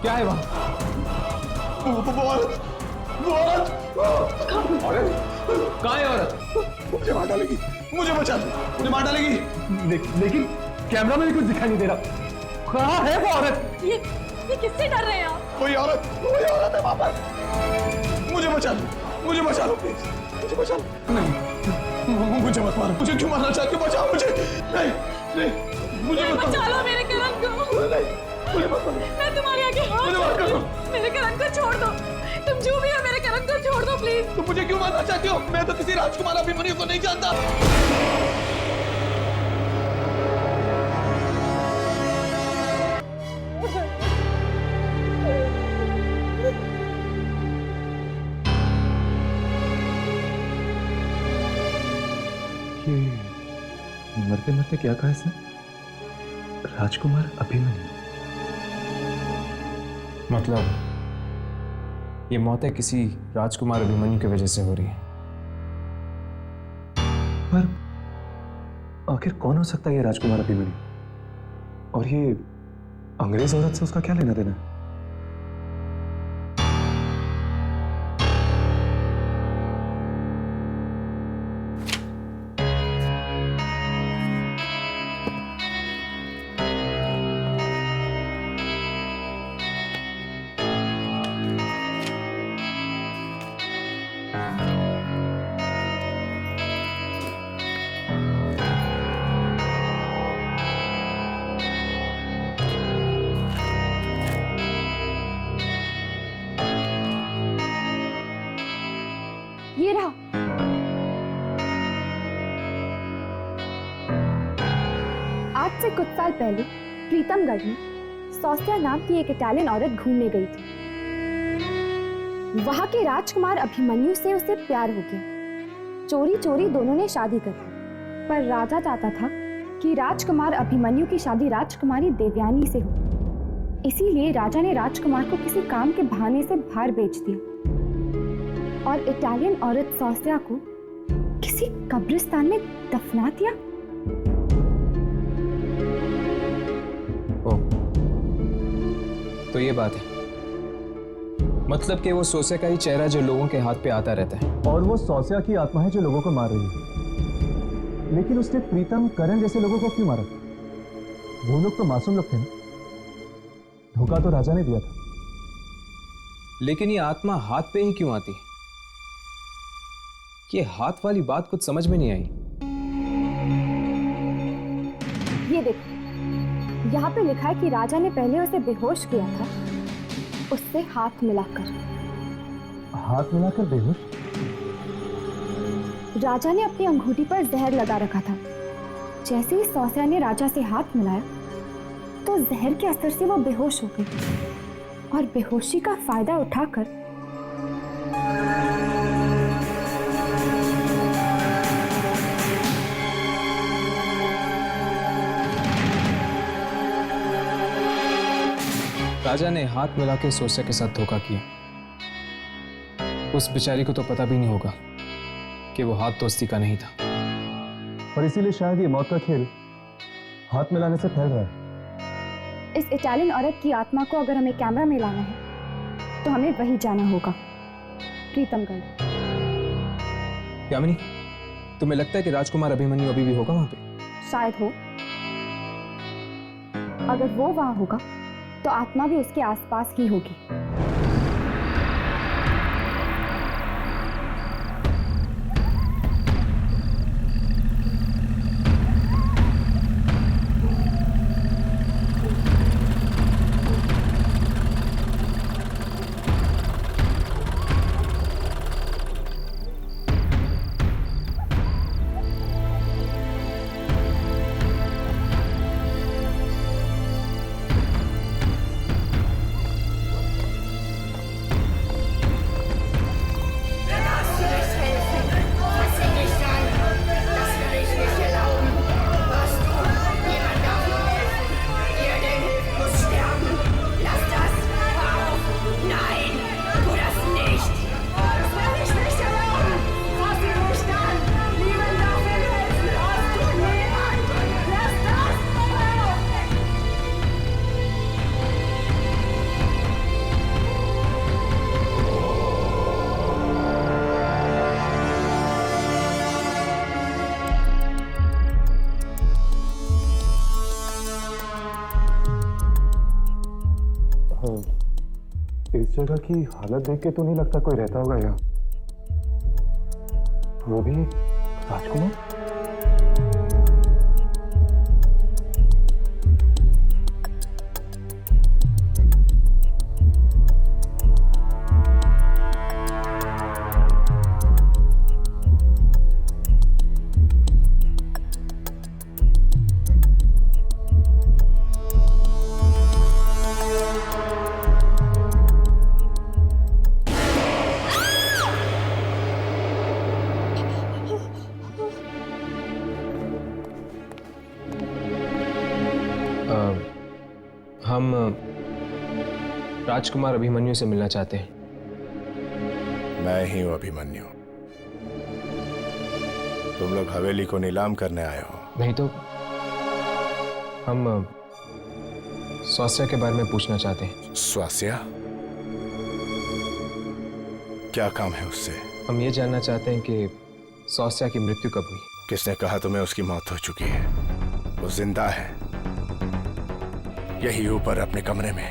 क्या है वहाँ? वो औरत कहाँ है औरत? मुझे मार डालेगी, मुझे बचा लो, मुझे मार डालेगी। लेकिन कैमरा में भी कुछ दिखाई नहीं दे रहा। कहाँ है वो औरत? ये किससे डर रहे हैं आप? वही औरत है वापस। मुझे बचा लो प्लीज, मुझे बचा लो। नहीं, मुझे मत मारो, मुझे क्यों मारना चाहते हो? बचाओ मुझे। नहीं, मुझे मत बचा लो मेरे करण को। मुझे मत मारो। मैं तुम्हारे आगे हाथ जोड़ती हूँ, मेरे करण को छोड़ दो। तुम जो भी हो मेरे करण को छोड़ दो प्लीज। तुम मुझे क्यों मारना चाहती हो? मैं तो किसी राजकुमार अभिमन्यु को नहीं जानता। मरते मरते क्या कहा इसने? राजकुमार अभिमन्यु। मतलब ये मौतें किसी राजकुमार अभिमन्यु की वजह से हो रही है। पर आखिर कौन हो सकता है ये राजकुमार अभिमन्यु? और ये अंग्रेज औरत से उसका क्या लेना देना है? ये रहा। आज से कुछ साल पहले प्रीतमगढ़ में सौस्या नाम की एक इटालियन औरत घूमने गई थी। वहां के राजकुमार अभिमन्यु से उसे प्यार हो गया। चोरी चोरी दोनों ने शादी कर ली। पर राजा चाहता था कि राजकुमार अभिमन्यु की शादी राजकुमारी देवयानी से हो। इसीलिए राजा ने राजकुमार को किसी काम के बहाने से बाहर भेज दिया और इटालियन औरत सौस्या को किसी कब्रिस्तान में दफना दिया। ओ, तो ये बात है, मतलब कि वो सोसिया का ही चेहरा जो लोगों के हाथ पे आता रहता है। और वो सोसिया की आत्मा है जो लोगों को मार रही है। लेकिन उसने प्रीतम, करण जैसे लोगों को क्यों मारा? वो लोग तो मासूम लोग थे ना। धोखा तो राजा ने दिया था। लेकिन ये आत्मा हाथ पे ही क्यों आती है? ये हाथ वाली बात कुछ समझ में नहीं आई। ये देखो, यहाँ पे लिखा है कि राजा ने पहले उसे बेहोश किया था, उससे हाथ मिलाकर। हाथ मिलाकर बेहोश? राजा ने अपनी अंगूठी पर जहर लगा रखा था। जैसे ही सौस्या ने राजा से हाथ मिलाया तो जहर के असर से वो बेहोश हो गई और बेहोशी का फायदा उठाकर राजा ने हाथ मिला के सोसिया के साथ धोखा किया। उस बेचारी को तो पता भी नहीं होगा कि वो हाथ दोस्ती का नहीं था। और इसीलिए शायद ये मौत का खेल हाथ मिलाने से फैल रहा है। इस इटालियन औरत की आत्मा को अगर हमें कैमरा में लाना है तो हमें वही जाना होगा, प्रीतमगढ़। यामिनी, तुम्हें लगता है कि राजकुमार अभिमन्यु अभी भी होगा वहां पे? शायद हो। अगर वो वहां होगा तो आत्मा भी उसके आसपास ही होगी। इस जगह की हालत देख के तो नहीं लगता कोई रहता होगा यहाँ। वो भी राजकुमार। हम राजकुमार अभिमन्यु से मिलना चाहते हैं। मैं ही हूं अभिमन्यु। तुम लोग हवेली को नीलाम करने आए हो? नहीं तो हम स्वास्या के बारे में पूछना चाहते हैं। स्वास्या? क्या काम है उससे? हम ये जानना चाहते हैं कि स्वास्या की मृत्यु कब हुई। किसने कहा तुम्हें उसकी मौत हो चुकी है? वो जिंदा है, यही ऊपर अपने कमरे में।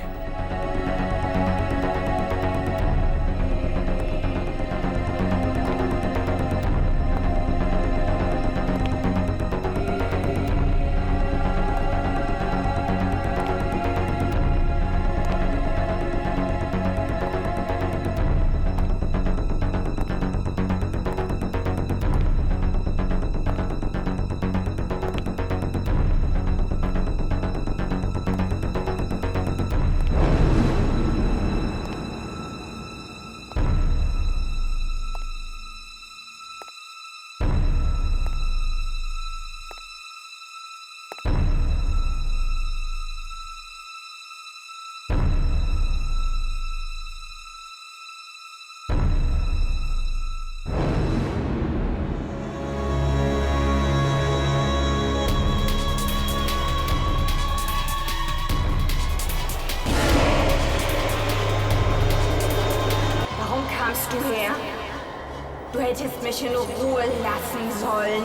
hättest mich in Ruhe lassen sollen.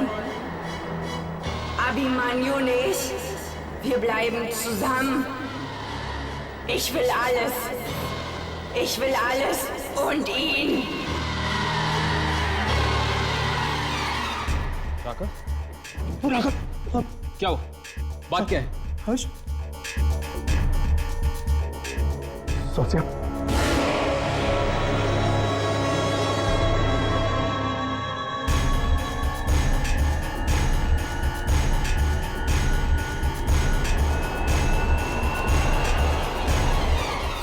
Abhimanyu nicht. Wir bleiben zusammen. Ich will alles. Ich will alles und ihn. राका? राका? क्या हुआ? बात क्या है? हर्ष? सोचिया।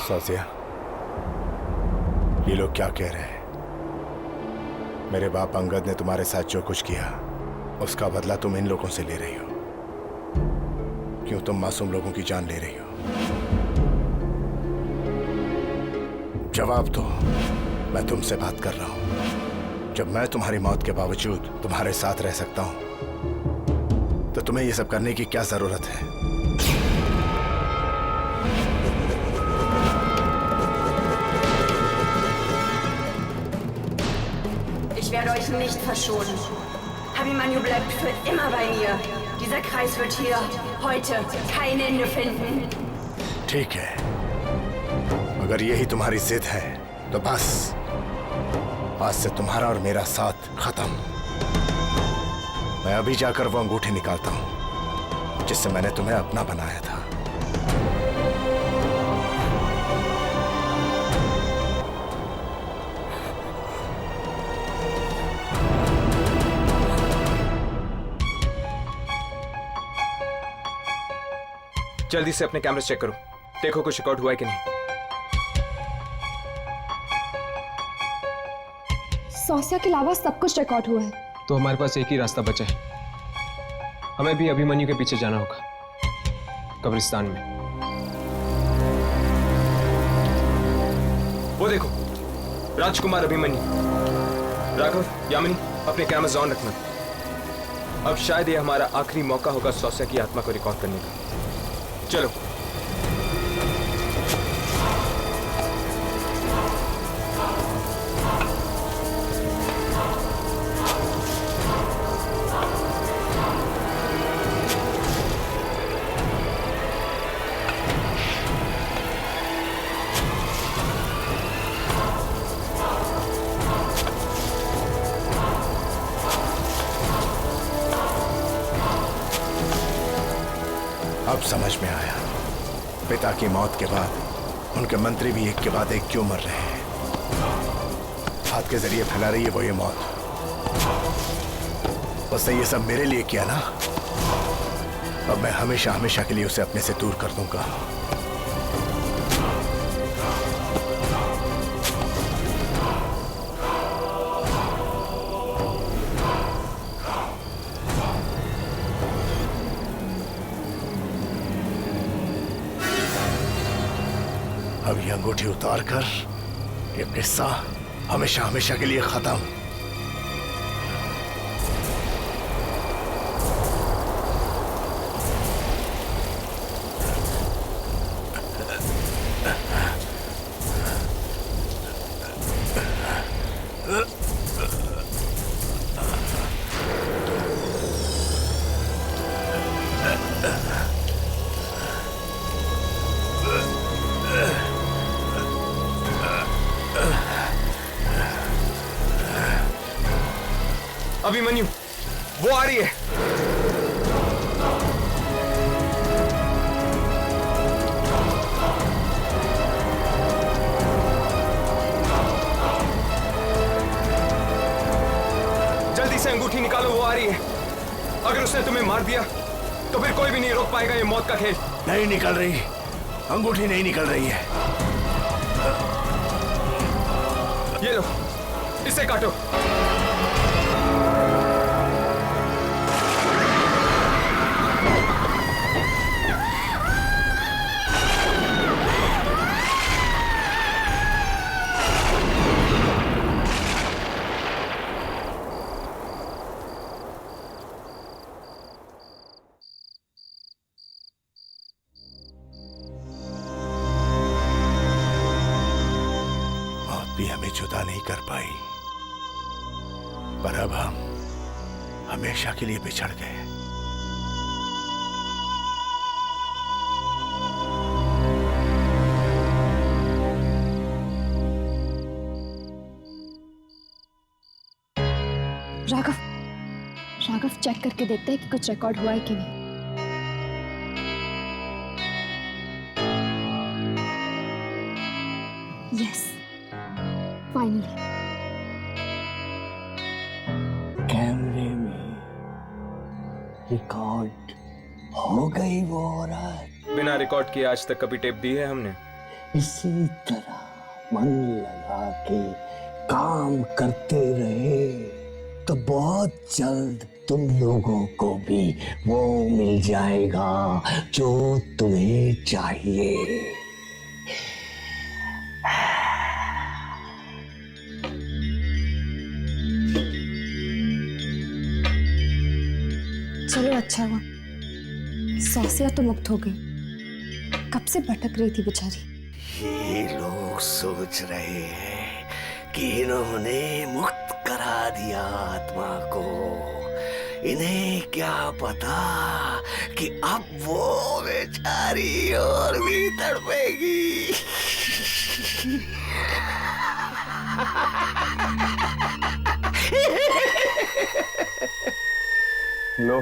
सोचिया, ये लोग क्या कह रहे हैं? मेरे बाप अंगद ने तुम्हारे साथ जो कुछ किया उसका बदला तुम इन लोगों से ले रही हो। क्यों तुम मासूम लोगों की जान ले रही हो? जवाब दो। मैं तुमसे बात कर रहा हूं। जब मैं तुम्हारी मौत के बावजूद तुम्हारे साथ रह सकता हूं तो तुम्हें यह सब करने की क्या जरूरत है? Ich werde euch nicht verschonen. Abhimanyu bleibt für immer bei mir. Dieser Kreis wird hier heute kein Ende finden. ठीक है, अगर यही तुम्हारी जिद है तो बस आज से तुम्हारा और मेरा साथ खत्म। मैं अभी जाकर वो अंगूठी निकालता हूं जिससे मैंने तुम्हें अपना बनाया था। जल्दी से अपने कैमरे चेक करो, देखो कुछ रिकॉर्ड हुआ है कि नहीं। सौस्या के अलावा सब कुछ रिकॉर्ड हुआ है। तो हमारे पास एक ही रास्ता बचा है, हमें भी अभिमन्यु के पीछे जाना होगा, कब्रिस्तान में। वो देखो, राजकुमार अभिमन्यु। राघव, यामिनी, अपने कैमरास ऑन रखना। अब शायद ये हमारा आखिरी मौका होगा सौस्या की आत्मा को रिकॉर्ड करने का। चलो। अब समझ में आया, पिता की मौत के बाद उनके मंत्री भी एक के बाद एक क्यों मर रहे हैं। हाथ के जरिए फैला रही है वो ये मौत। उसने ये सब मेरे लिए किया ना, अब मैं हमेशा हमेशा के लिए उसे अपने से दूर कर दूंगा। अब ये अंगूठी उतार कर ये किस्सा हमेशा हमेशा के लिए खत्म। अभिमन्यु, वो आ रही है। जल्दी से अंगूठी निकालो, वो आ रही है। अगर उसने तुम्हें मार दिया तो फिर कोई भी नहीं रोक पाएगा ये मौत का खेल। नहीं निकल रही, अंगूठी नहीं निकल रही है। ये लो, इसे काटो। भी हमें जुदा नहीं कर पाई, पर अब हम हमेशा के लिए बिछड़ गए। राघव, राघव चेक करके देखते हैं कि कुछ रिकॉर्ड हुआ है कि नहीं। Yes, finally. कैमरे में रिकॉर्ड हो गई वो औरत। बिना रिकॉर्ड किए आज तक कभी टेप दी है हमने? इसी तरह मन लगा के काम करते रहे तो बहुत जल्द तुम लोगों को भी वो मिल जाएगा जो तुम्हें चाहिए। चलो अच्छा हुआ, सौसिया तो मुक्त हो गई। कब से भटक रही थी बेचारी। ये लोग सोच रहे हैं कि इन्होंने मुक्त करा दिया आत्मा को। इन्हें क्या पता कि अब वो बेचारी और भी तड़पेगी। लो,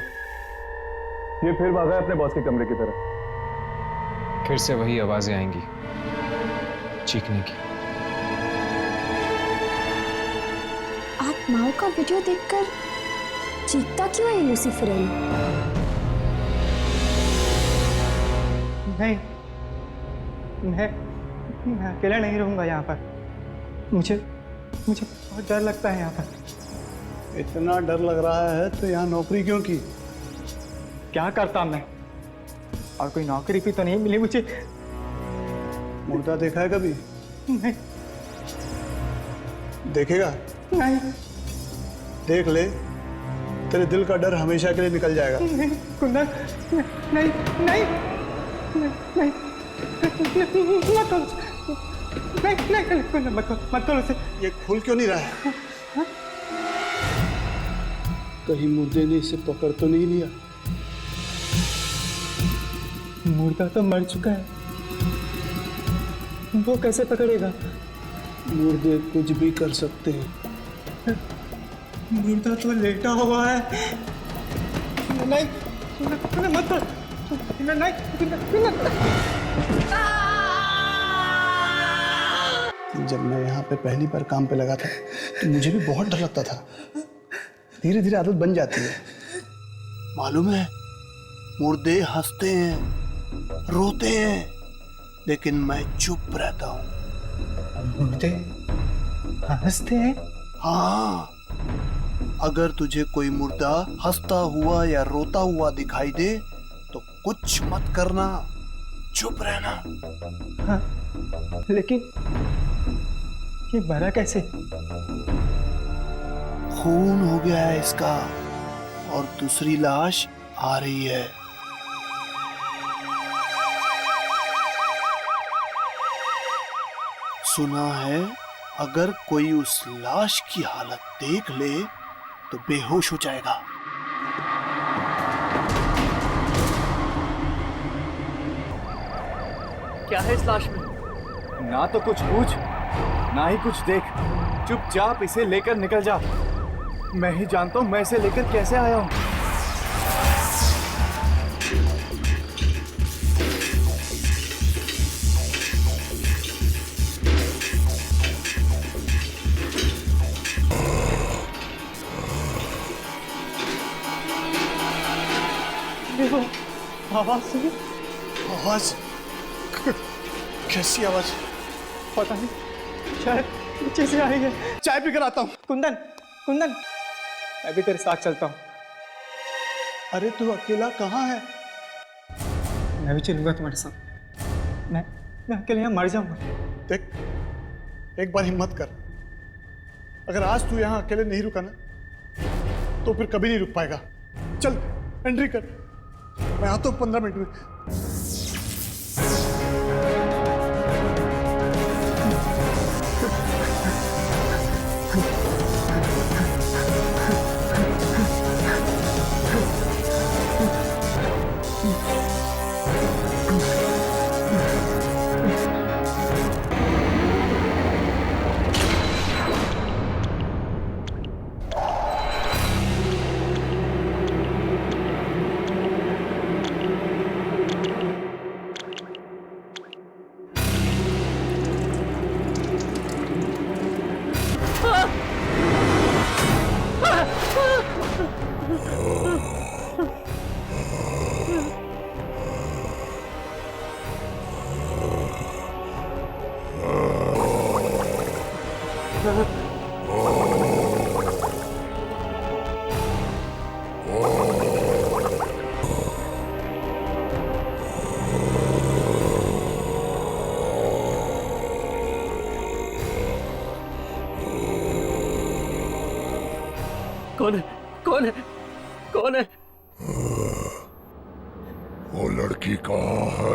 ये फिर भागा है अपने बॉस के कमरे की तरफ। फिर से वही आवाजें आएंगी चीखने की। माओ का वीडियो देखकर चीखता क्यों है लूसीफर? नहीं, मैं अकेला नहीं रहूंगा यहाँ पर। मुझे बहुत डर लगता है यहाँ पर। इतना डर लग रहा है तो यहाँ नौकरी क्यों की? क्या करता मैं? और कोई नौकरी भी तो नहीं मिली मुझे। मुर्दा देखा है कभी? नहीं। देखेगा? नहीं। देख ले, तेरे दिल का डर हमेशा के लिए निकल जाएगा। नहीं, कुंदन, नहीं, नहीं, नहीं, मत करो, नहीं, कुंदन, मत करो उसे। ये खुल क्यों नहीं रहा है? कहीं मुर्दे ने इसे पकड़ तो नहीं लिया? मुर्दा तो मर चुका है, वो कैसे पकड़ेगा? मुर्दे कुछ भी कर सकते हैं। मुर्दा तो लेटा हुआ है। नहीं, मत कर, नहीं। जब मैं यहाँ पे पहली बार काम पे लगा था तो मुझे भी बहुत डर लगता था। धीरे धीरे आदत बन जाती है। मालूम है, मुर्दे हंसते हैं, रोते हैं, लेकिन मैं चुप रहता हूँ। मुर्दे हंसते हैं? हाँ, अगर तुझे कोई मुर्दा हंसता हुआ या रोता हुआ दिखाई दे तो कुछ मत करना, चुप रहना। हाँ, लेकिन ये मरा कैसे? खून हो गया है इसका और दूसरी लाश आ रही है। सुना है अगर कोई उस लाश की हालत देख ले तो बेहोश हो जाएगा। क्या है इस लाश में? ना तो कुछ पूछ, ना ही कुछ देख। चुपचाप इसे लेकर निकल जा। मैं ही जानता हूं मैं इसे लेकर कैसे आया हूं। आवाज सुनी? आवाज? कैसी आवाज? पता नहीं, शायद नीचे से आई है। चाय पीकर आता हूँ। कुंदन, कुंदन, मैं भी तेरे साथ चलता हूँ। अरे तू अकेला कहाँ है? मैं भी चलूंगा तुम्हारे साथ। मैं अकेले यहाँ मर जाऊंगा। देख, एक बार हिम्मत कर। अगर आज तू यहाँ अकेले नहीं रुका ना तो फिर कभी नहीं रुक पाएगा। चल एंट्री कर, मैं आता हूँ 15 मिनट में। कौन है? कौन है? कौन है? वो लड़की कहाँ है?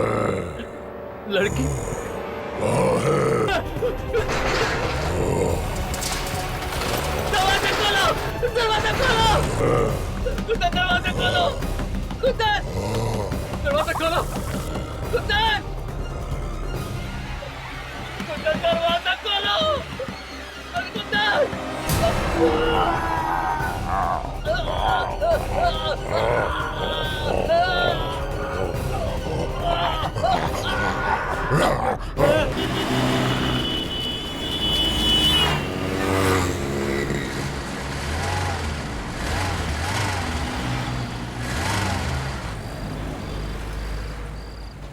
लड़की कहाँ है? दरवाजा खोलो! दरवाजा खोलो! कुत्ता दरवाजा खोलो! कुत्ता! दरवाजा खोलो! कुत्ता! कुत्ता दरवाजा खोलो! अरे कुत्ता!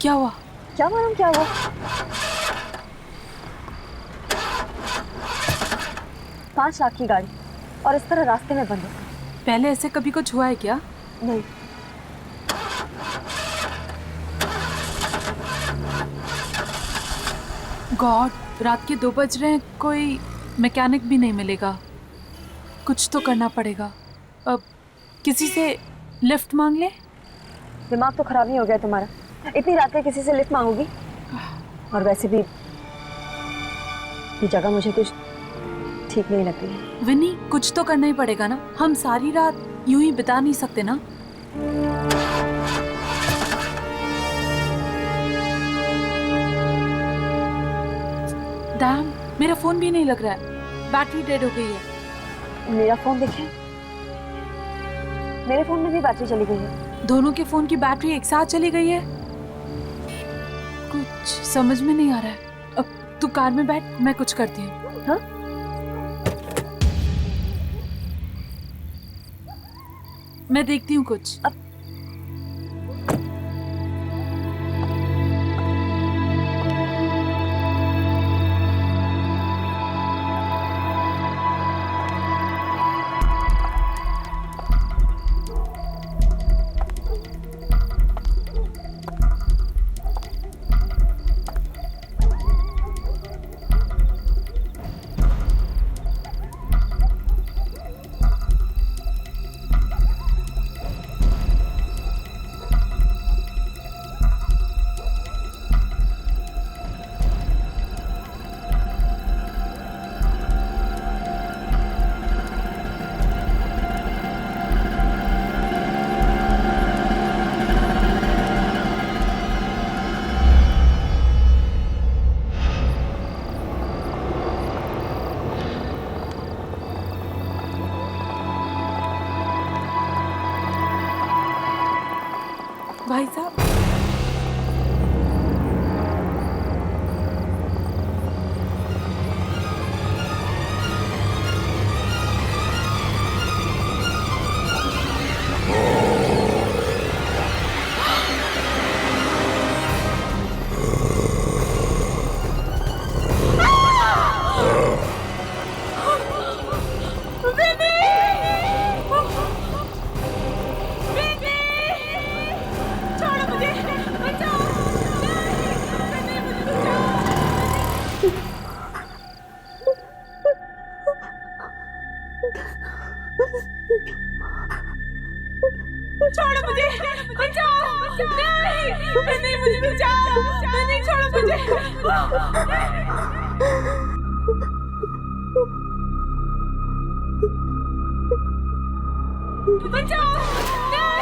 क्या हुआ? क्या मालूम क्या हुआ? पांच लाख की गाड़ी और इस तरह रास्ते में बंद हो। पहले ऐसे कभी कुछ हुआ है क्या? नहीं। गॉड, रात के 2 बज रहे हैं, कोई मैकेनिक भी नहीं मिलेगा। कुछ तो करना पड़ेगा। अब किसी से लिफ्ट मांग ले। दिमाग तो खराब नहीं हो गया तुम्हारा? इतनी रात में किसी से लिफ्ट मांगोगी? और वैसे भी ये जगह मुझे कुछ ठीक नहीं लग रही है। विनी, कुछ तो करना ही पड़ेगा ना। हम सारी रात यूं ही बिता नहीं सकते ना। डैम, मेरा फोन भी नहीं लग रहा है। बैटरी डेड हो गई है। मेरा फोन देखें। मेरे फोन में भी बैटरी चली गई है। दोनों के फोन की बैटरी एक साथ चली गई है। कुछ समझ में नहीं आ रहा है। अब तू कार में बैठ, मैं कुछ करती हूँ। हाँ? मैं देखती हूँ कुछ। भाई साहब, छोड़ो मुझे, बचाओ, नहीं, मुझे बचाओ, नहीं, छोड़ो मुझे। बचाओ, नहीं।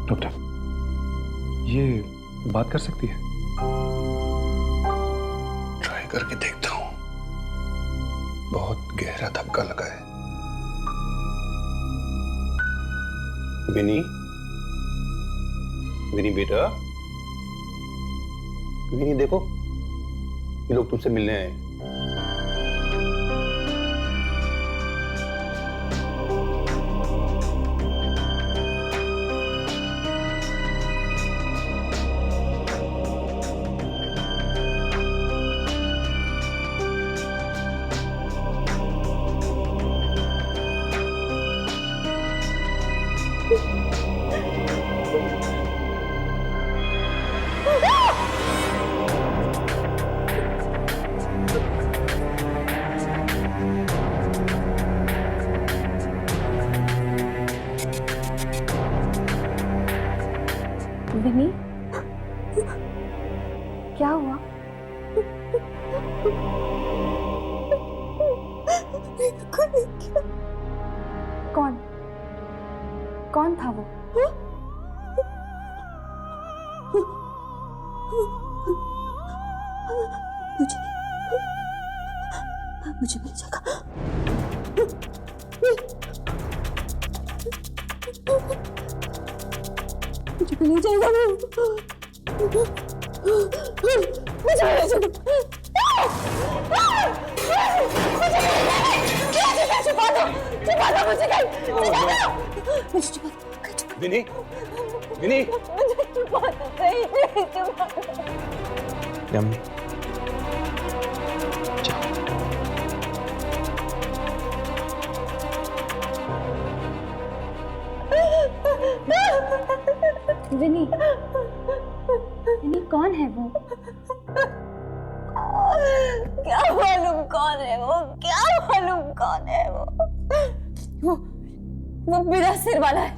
डॉक्टर, ये बात कर सकती है? ट्राई करके देखता हूं। बहुत गहरा धक्का लगा है। विनी, विनी बेटा, विनी देखो, ये लोग तुमसे मिलने आए। विनी, क्या हुआ? कौन कौन था वो? मुझे मिल जाएगा। मुझे मिल जाएगा। विनी, विनी, यामिनी, विनी, विनी कौन है वो? क्या मालूम कौन है वो? क्या मालूम कौन है वो? वो बिना सिर वाला है।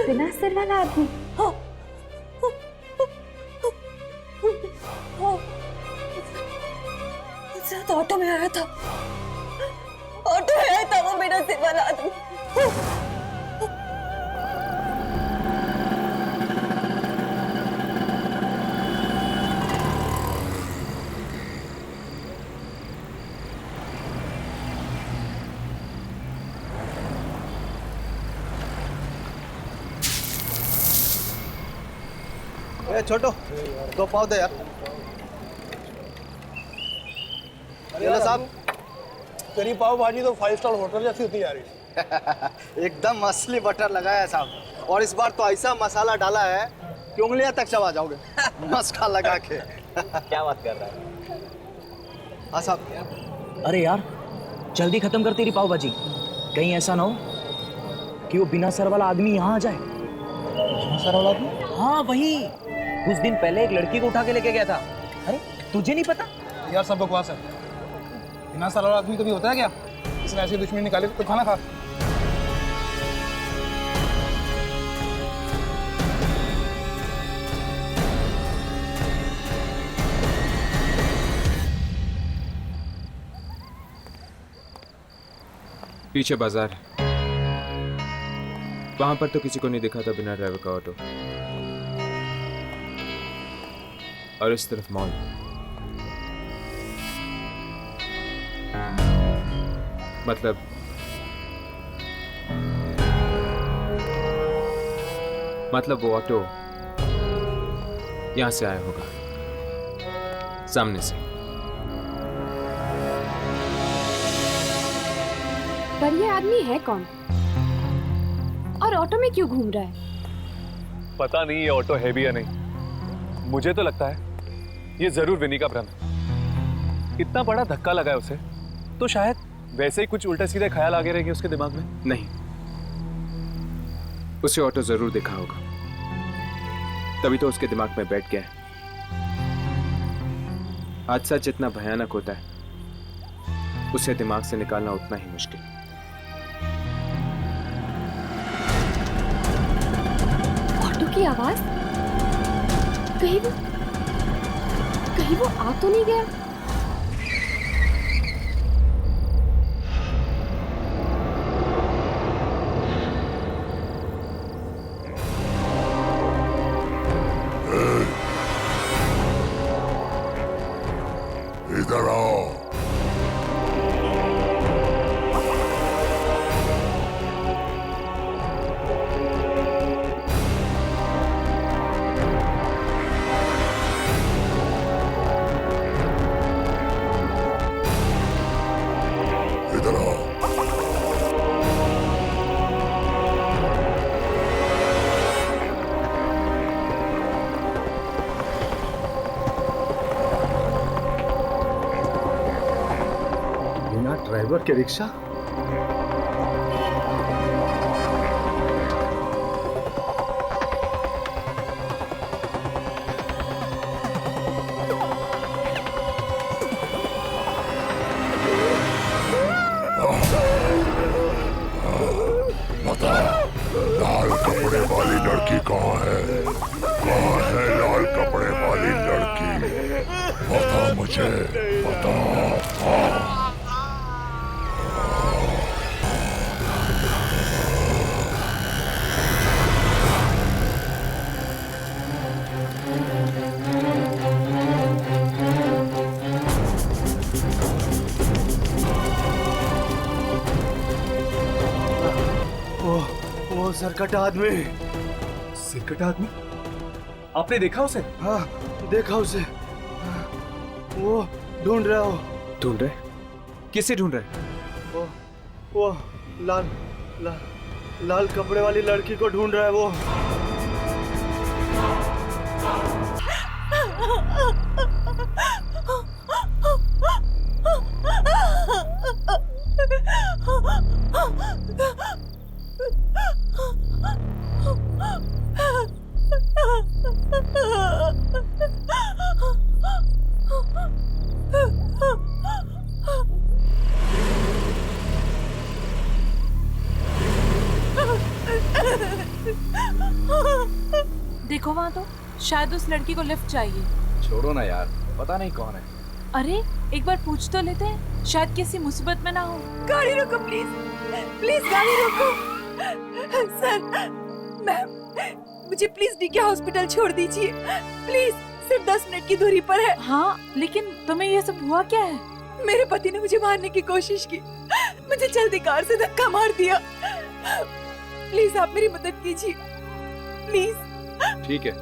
बिना सिर वाला आदमी? तो ऑटो में आया था, ऑटो में आया था वो बिना सिर वाला आदमी। ए छोटो, 2 पाव दे यार। ये साहब, तेरी पाव भाजी तो 5 स्टार होटल जैसी होती जा रही। एकदम असली बटर लगाया है साहब, और इस बार तो ऐसा मसाला डाला है कि उंगलियां तक चबा जाओगे मस्का लगा के। क्या बात कर रहा है? हाँ साहब। अरे यार, जल्दी खत्म कर तेरी पाव भाजी, कहीं ऐसा ना हो कि वो बिना सर वाला आदमी यहाँ आ जाए। बिना सर वाला आदमी? हाँ वही, कुछ दिन पहले एक लड़की को उठा के लेके गया था। अरे तुझे नहीं पता? यार सब बकवास है। बिना सर वाला आदमी कभी होता है क्या? इसने ऐसी दुश्मनी निकाली तो खाना खा। पीछे बाजार है, वहां पर तो किसी को नहीं दिखा था बिना ड्राइवर का ऑटो। और इस तरफ मॉल। मतलब वो ऑटो यहां से आया होगा, सामने से। पर ये आदमी है कौन? और ऑटो में क्यों घूम रहा है? पता नहीं ये ऑटो है भी या नहीं। मुझे तो लगता है ये जरूर विनी का भ्रम है। इतना बड़ा धक्का लगा है उसे, तो शायद वैसे ही कुछ उल्टे सीधे ख्याल आगे रहेंगे उसके दिमाग में। नहीं, उसे ऑटो जरूर देखा होगा, तभी तो उसके दिमाग में बैठ गया है। हादसा जितना भयानक होता है, उसे दिमाग से निकालना उतना ही मुश्किल। ऑटो की आवाज? कहीं वो आ तो नहीं गया? इधर आओ। ड्राइवर के रिक्शा? बता, लाल कपड़े वाली लड़की कहाँ है? कहाँ है लाल कपड़े वाली लड़की? बता मुझे, बता। वो सरकट आदमी। सिरकट आदमी? आपने देखा उसे? हाँ, देखा उसे। वो ढूंढ रहा हो। ढूंढ रहे? किसे ढूंढ रहे? वो लाल कपड़े वाली लड़की को ढूंढ रहा है वो। देखो वहां तो शायद उस लड़की को लिफ्ट चाहिए। छोड़ो ना यार, पता नहीं कौन है। अरे एक बार पूछ तो लेते हैं, शायद किसी मुसीबत में ना हो। गाड़ी रोको प्लीज, प्लीज गाड़ी रोको। सर, मैम, मुझे प्लीज डीके हॉस्पिटल छोड़ दीजिए प्लीज। सिर्फ 10 मिनट की दूरी पर है। हाँ, लेकिन तुम्हें ये सब हुआ क्या है? मेरे पति ने मुझे मारने की कोशिश की, मुझे जल्दी कार से धक्का मार दिया। प्लीज आप मेरी मदद कीजिए प्लीज। ठीक है,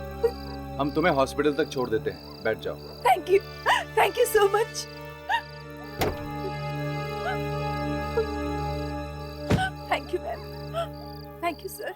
हम तुम्हें हॉस्पिटल तक छोड़ देते हैं, बैठ जाओ। Thank you so much. Thank you ma'am, thank you sir.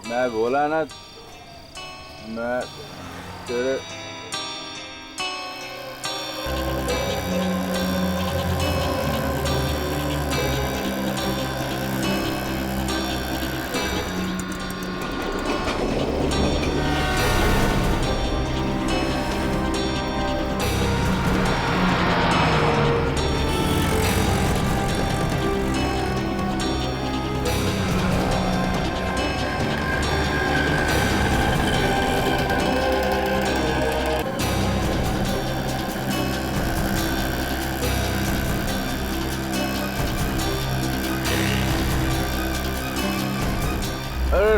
मैं बोला ना, मैं तेरे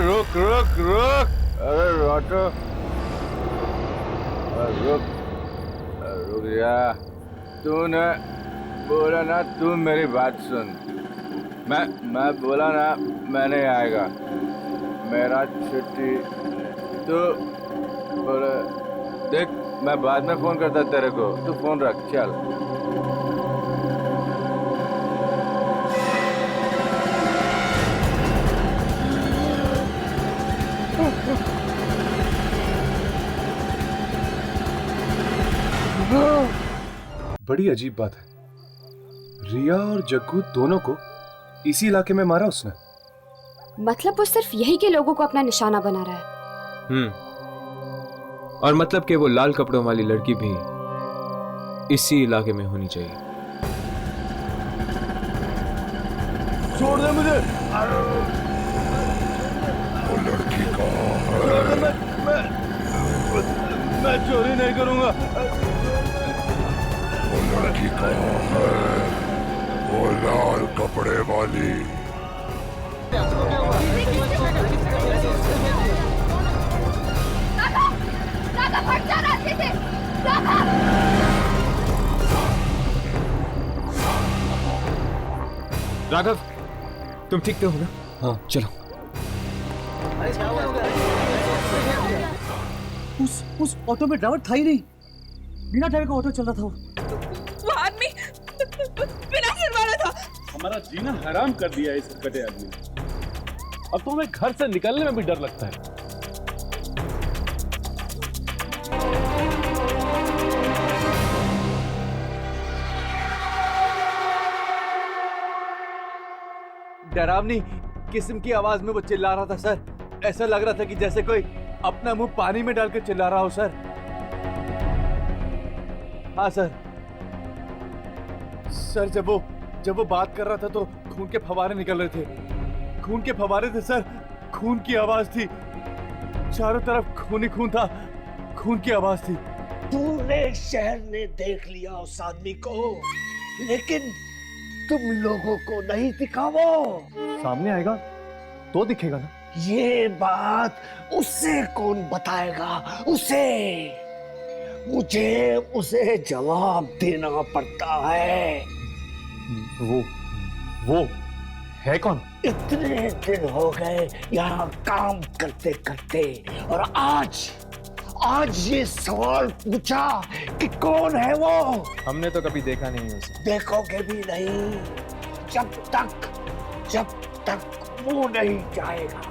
रुक। अरे ऑटो, रुक जा। तूने बोला ना, तू मेरी बात सुन। मैं बोला ना, मैं नहीं आएगा। मेरा छुट्टी तू बोले। देख, मैं बाद में फोन करता तेरे को, तू फोन रख। चल। बड़ी अजीब बात है, रिया और जग्गू दोनों को इसी इलाके में मारा उसने। मतलब वो सिर्फ यही के लोगों को अपना निशाना बना रहा है। और मतलब कि वो लाल कपड़ों वाली लड़की भी इसी इलाके में होनी चाहिए। छोड़ दे मुझे। वो लड़की कहाँ है? मैं चोरी नहीं करूंगा। वो लड़की कहाँ है? वो लाल कपड़े वाली। राघव, तुम ठीक तो हो ना? हाँ चलो। उस ऑटो में ड्राइवर था ही नहीं, बिना ड्राइवर का ऑटो चल रहा था। वो आदमी बिना सिर वाला था। हमारा जीना हराम कर दिया इस कटे आदमी ने। अब तो हमें घर से निकलने में भी डर लगता है। डरावनी किस्म की आवाज में वो चिल्ला रहा था सर। ऐसा लग रहा था कि जैसे कोई अपना मुंह पानी में डालकर चिल्ला रहा हो सर। हाँ सर। सर जब वो बात कर रहा था तो खून के फव्वारे निकल रहे थे। खून के फव्वारे थे सर। खून की आवाज थी। चारों तरफ खून ही खून था। खून की आवाज थी। पूरे शहर ने देख लिया उस आदमी को, लेकिन तुम लोगों को नहीं दिखा वो। सामने आएगा तो दिखेगा ना। ये बात उसे कौन बताएगा? उसे, मुझे उसे जवाब देना पड़ता है। वो है कौन? इतने दिन हो गए यहाँ काम करते करते, और आज ये सवाल पूछा कि कौन है वो। हमने तो कभी देखा नहीं उसे। देखोगे भी नहीं जब तक वो नहीं जाएगा।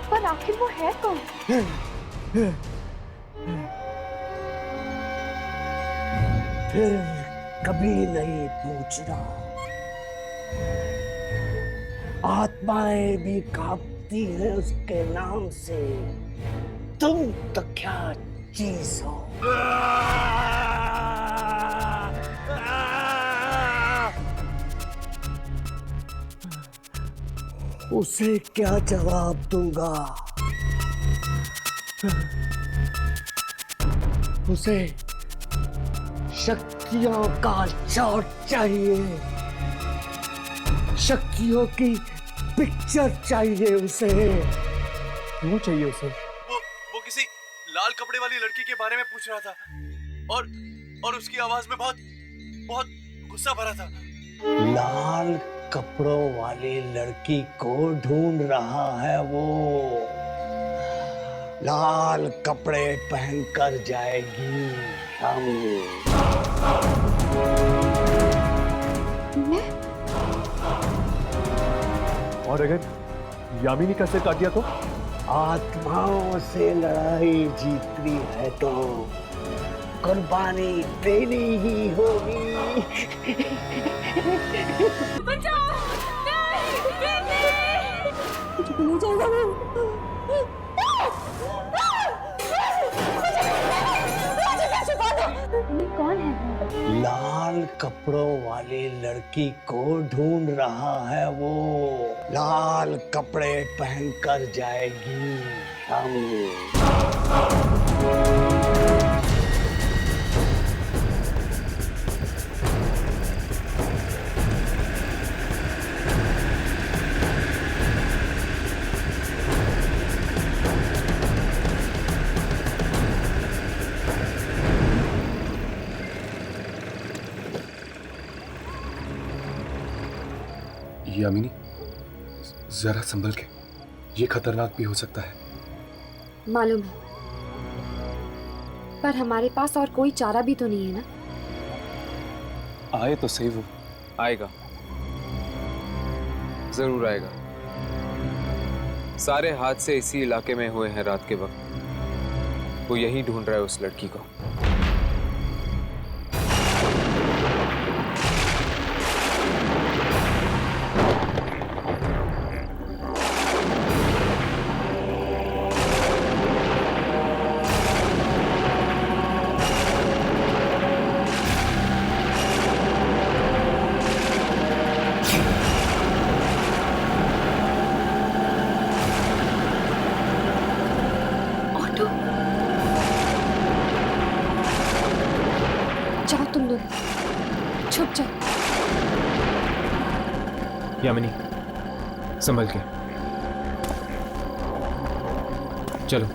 पर आखिर वो है कौन? फिर कभी नहीं पूछना। आत्माएं भी कांपती हैं उसके नाम से। तुम तो क्या चीज हो? उसे क्या जवाब दूंगा? उसे शक्तियों का शॉट चाहिए। शक्तियों की पिक्चर चाहिए उसे। क्यों चाहिए उसे? वो किसी लाल कपड़े वाली लड़की के बारे में पूछ रहा था और उसकी आवाज में बहुत गुस्सा भरा था। लाल कपड़ों वाली लड़की को ढूंढ रहा है वो। लाल कपड़े पहनकर जाएगी शामी। और अगर यामिनी का सिर काट दिया तो? आत्माओं से लड़ाई जीतनी है तो कुर्बानी देनी ही होगी। बचाओ! कौन है? लाल कपड़ों वाली लड़की को ढूंढ रहा है वो। लाल कपड़े पहनकर जाएगी शामी। यामिनी, जरा संभल के, ये खतरनाक भी हो सकता है। मालूम है, पर हमारे पास और कोई चारा भी तो नहीं है ना। आए तो सही वो। आएगा, जरूर आएगा। सारे हादसे इसी इलाके में हुए हैं रात के वक्त। वो यही ढूंढ रहा है उस लड़की को। छुप जाओ। यामिनी, संभल के चलो।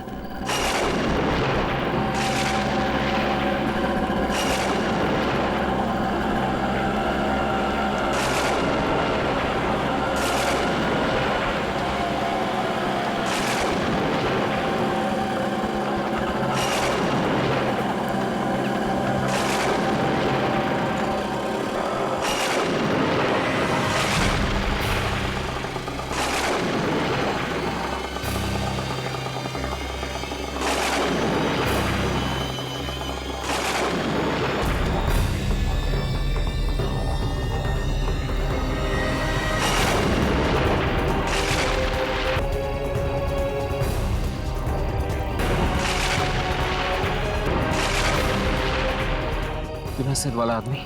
सिर वाला आदमी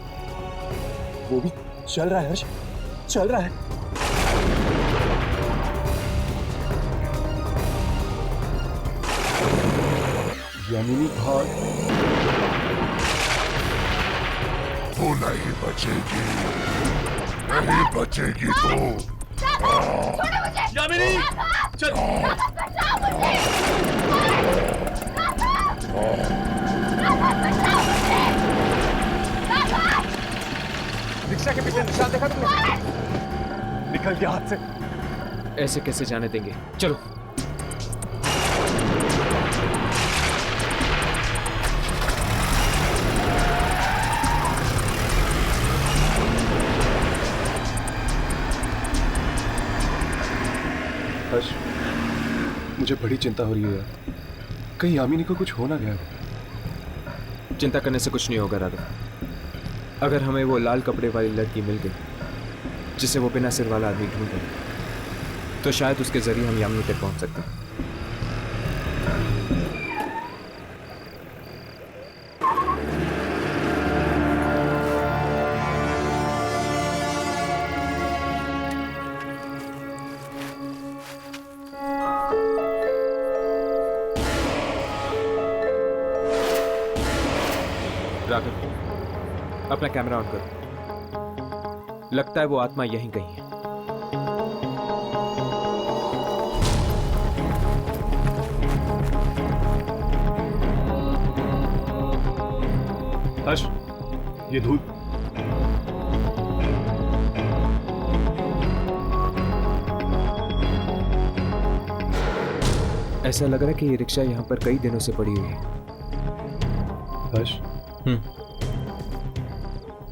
वो भी चल रहा है हर्ष, चल रहा है। यामिनी भाग, तू नहीं बचेगी, नहीं बचेगी तू। यामिनी चल। रिक्शा के पीछे निशान देखा तुमने? निकल गया हाथ से। ऐसे कैसे जाने देंगे, चलो। हर्ष, मुझे बड़ी चिंता हो रही है यार, कहीं यामिनी को कुछ हो ना गया। चिंता करने से कुछ नहीं होगा राघव। अगर हमें वो लाल कपड़े वाली लड़की मिल गई जिसे वो बिना सिर वाला आदमी ढूंढ रहे, तो शायद उसके जरिए हम यामिनी तक पहुंच सकते हैं। राघव, अपना कैमरा ऑन करो। लगता है वो आत्मा यहीं कहीं है। हर्ष, ये धूल। ऐसा लग रहा है कि ये रिक्शा यहाँ पर कई दिनों से पड़ी हुई है। हर्ष,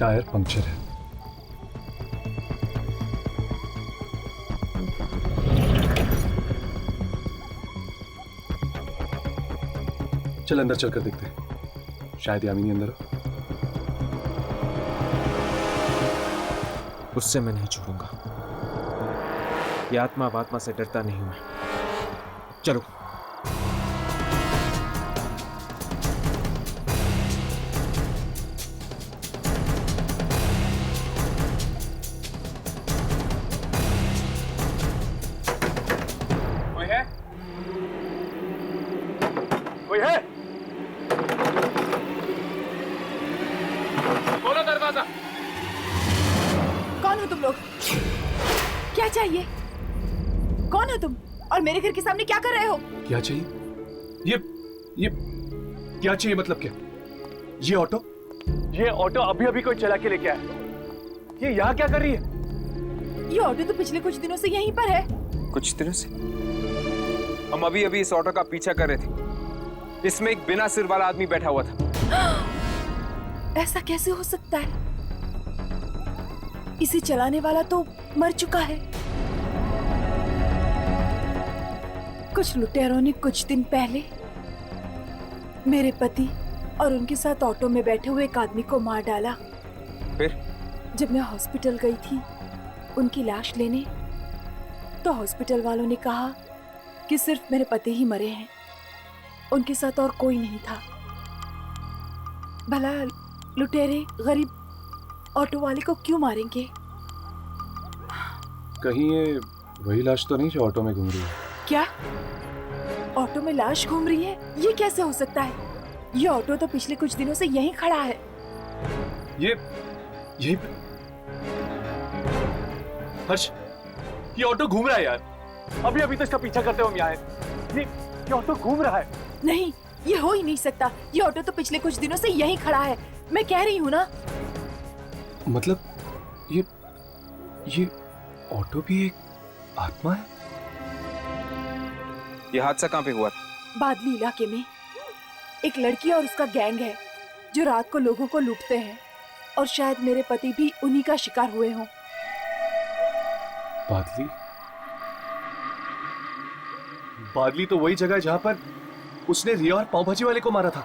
टायर पंक्चर है। चल अंदर चलकर देखते हैं, शायद यामिनी अंदर हो। उससे मैं नहीं छूटूंगा। ये आत्मा वात्मा से डरता नहीं हूं मैं। चलो। कोई है? कोई है? खोलो दरवाजा। कौन हो तुम लोग? क्या चाहिए? कौन हो तुम और मेरे घर के सामने क्या कर रहे हो? क्या चाहिए? ये क्या चाहिए मतलब क्या? ये ऑटो अभी अभी कोई चला के लेके आया। ये यहाँ क्या कर रही है? ये ऑटो तो पिछले कुछ दिनों से यहीं पर है। कुछ दिनों से? हम अभी अभी इस ऑटो का पीछा कर रहे थे। इसमें एक बिना सिर वाला आदमी बैठा हुआ था। ऐसा कैसे हो सकता है? इसे चलाने वाला तो मर चुका है। कुछ लुटेरों ने कुछ दिन पहले मेरे पति और उनके साथ ऑटो में बैठे हुए एक आदमी को मार डाला। फिर जब मैं हॉस्पिटल गई थी उनकी लाश लेने, तो हॉस्पिटल वालों ने कहा कि सिर्फ मेरे पति ही मरे हैं, उनके साथ और कोई नहीं था। भला लुटेरे गरीब ऑटो वाले को क्यों मारेंगे? कहीं ये वही लाश तो नहीं जो ऑटो में घूम रही है? क्या ऑटो में लाश घूम रही है? ये कैसे हो सकता है? ये ऑटो तो पिछले कुछ दिनों से यहीं खड़ा है। यही हर्ष, ये ऑटो घूम रहा है यार। अभी अभी तो इसका पीछा करते हुए हम यहाँ आए। ये ऑटो घूम रहा है। नहीं, ये हो ही नहीं सकता। ये ऑटो तो पिछले कुछ दिनों से यहीं खड़ा है। मैं कह रही हूँ ना। मतलब ये ऑटो भी एक आत्मा है? ये हादसा कहाँ पे हुआ? बादली इलाके में एक लड़की और उसका गैंग है जो रात को लोगों को लूटते हैं, और शायद मेरे पति भी उन्हीं का शिकार हुए हों। बादली तो वही जगह है जहां पर उसने रिया और पाव भाजी वाले को मारा था।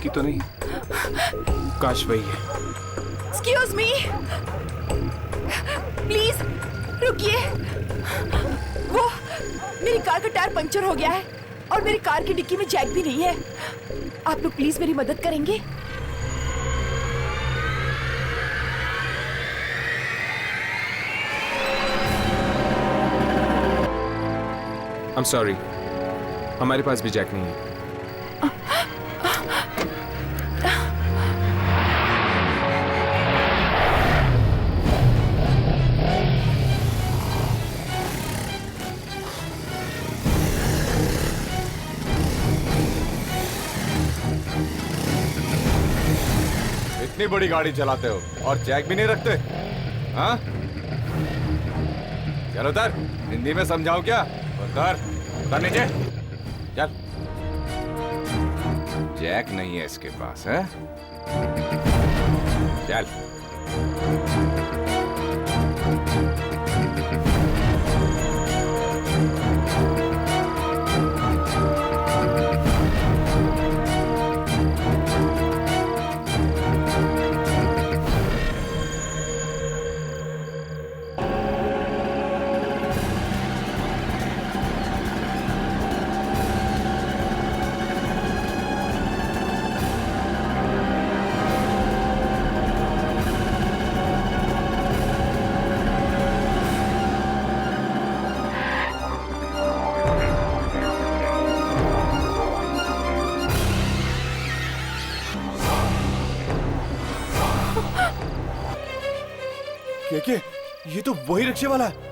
लड़की तो नहीं? काश वही है। एक्सक्यूज मी, प्लीज रुकिए। वो मेरी कार का टायर पंचर हो गया है और मेरी कार की डिक्की में जैक भी नहीं है। आप लोग प्लीज मेरी मदद करेंगे? I'm sorry, हमारे पास भी जैक नहीं है। इतनी बड़ी गाड़ी चलाते हो और जैक भी नहीं रखते? हाँ? चलो उतर, हिंदी में समझाऊं क्या? उतर नीचे चल। जैक नहीं है इसके पास, है? चल। ये तो वही रिक्शे वाला है।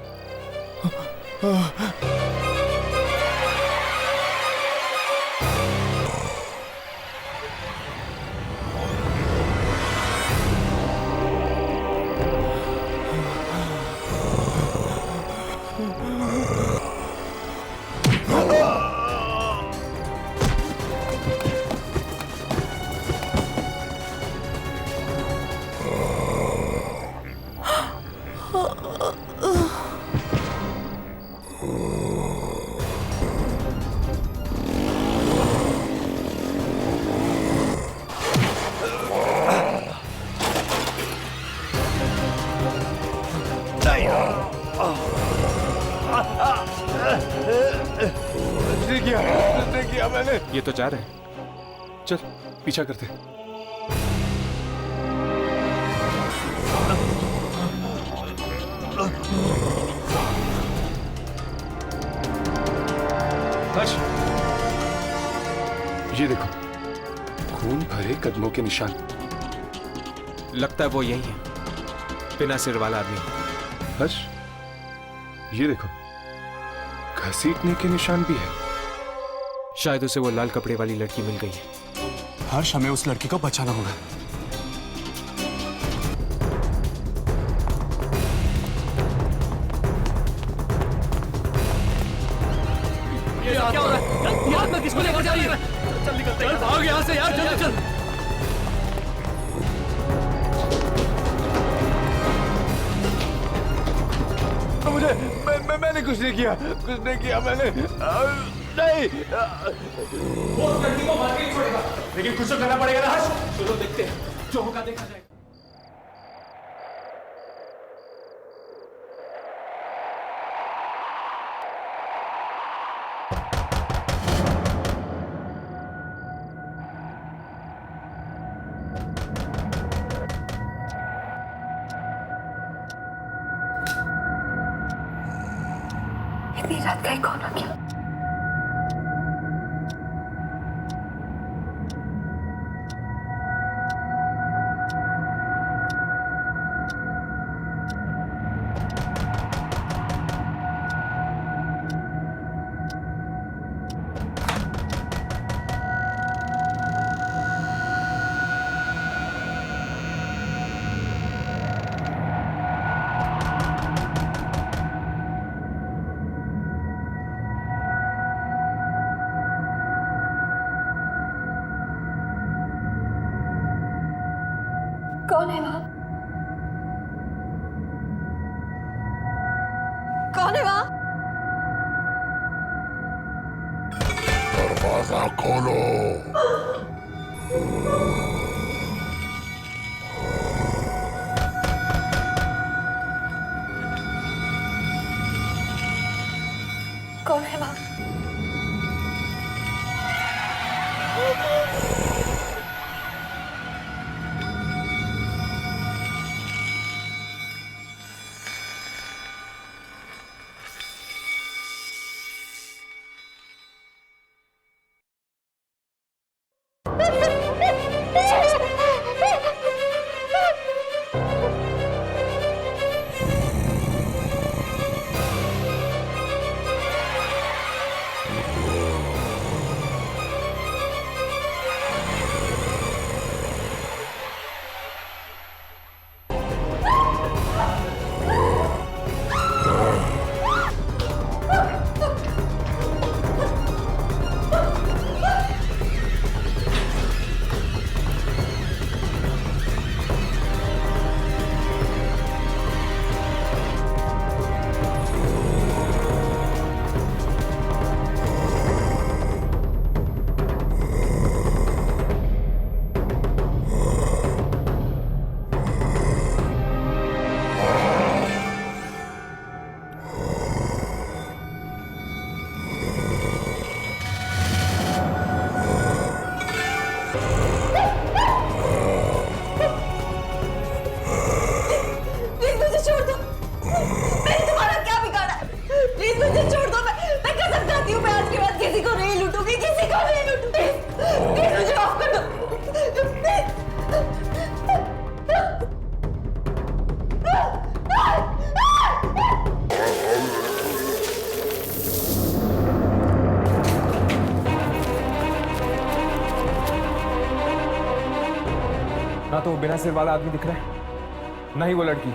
किया मैंने। ये तो जा रहे हैं, चल पीछा करते। हर्ष, ये देखो, खून भरे कदमों के निशान। लगता है वो यही है, बिना सिर वाला आदमी। हर्ष, ये देखो, घसीटने के निशान भी है। शायद उसे वो लाल कपड़े वाली लड़की मिल गई है। हर्ष, हमें उस लड़की को बचाना होगा। ये क्या हो रहा है? यार मैं किसको लेकर जा रही है? चल निकलते हैं, भाग यहाँ से यार, जल्दी चल। मुझे मैंने कुछ नहीं किया, कुछ नहीं किया मैंने। नहीं, वो लड़की को मार के नहीं छोड़ेगा, लेकिन कुछ तो करना पड़ेगा ना हर्ष। चलो देखते हैं, जो होगा देखा जाएगा। इतनी रात का कौन आ गया? कौन है वहां? कौन है वहां? दरवाजा खोलो। कौन है वहां? ना तो वो बिना सिर वाला आदमी दिख रहा है, ना ही वो लड़की।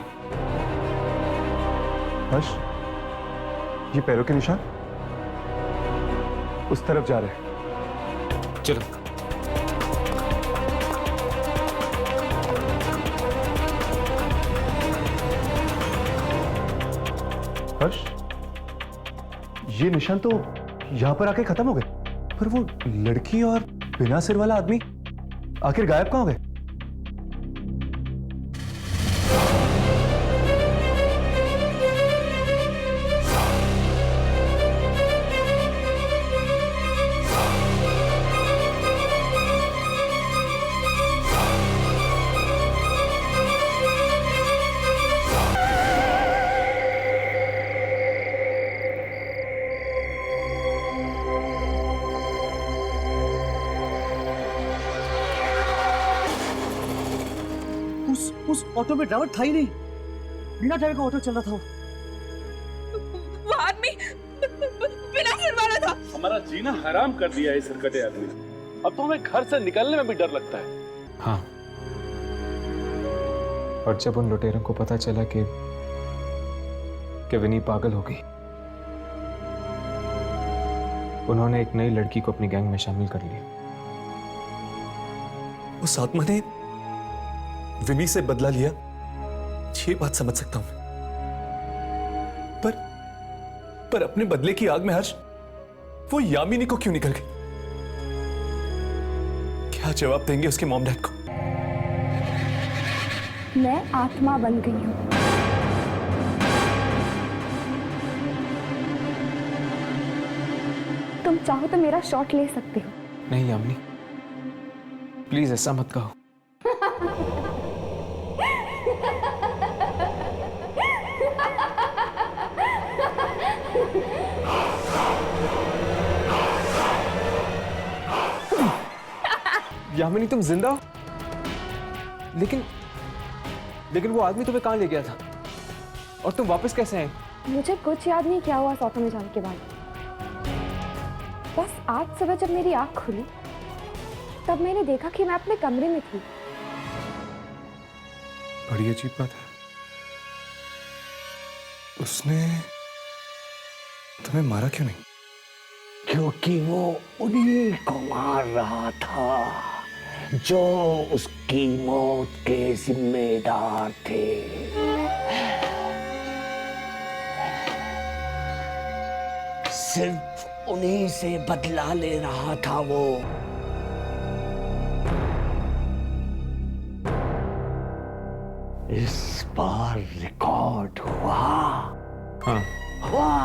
हर्ष, ये पैरों के निशान उस तरफ जा रहे हैं। चलो। हर्ष, ये निशान तो यहां पर आके खत्म हो गए, पर वो लड़की और बिना सिर वाला आदमी आखिर गायब कहां हो गए? उस ऑटो में ड्राइवर था ही नहीं, बिना ड्राइवर का ऑटो चल रहा था। वो आदमी बिना सिर वाला था। हमारा जीना हराम कर दिया है इस हरकते आदमी। अब तो हमें घर से निकलने में भी डर लगता है। हाँ, और जब उन लुटेरों को पता चला कि विनी पागल हो गई, उन्होंने एक नई लड़की को अपनी गैंग में शामिल कर लिया। उस आत्मा ने विनी से बदला लिया, ये बात समझ सकता हूं, पर अपने बदले की आग में हर्ष वो यामिनी को क्यों निकल गई? क्या जवाब देंगे उसके मॉम डैड को? मैं आत्मा बन गई हूं। तुम चाहो तो मेरा शॉट ले सकते हो। नहीं यामिनी, प्लीज ऐसा मत कहो। यामिनी, तुम जिंदा हो? लेकिन वो आदमी तुम्हें कहां ले गया था और तुम वापस कैसे आए? मुझे कुछ याद नहीं क्या हुआ ऑटो में जाने के बाद। बस आज सुबह जब मेरी आंख खुली तब मैंने देखा कि मैं अपने कमरे में थी। बड़ी अजीब बात है, उसने तुम्हें मारा क्यों नहीं? क्योंकि वो उन्हीं को मार रहा था जो उसकी मौत के जिम्मेदार थे। सिर्फ उन्हीं से बदला ले रहा था वो। इस बार रिकॉर्ड हुआ। हाँ। हुआ।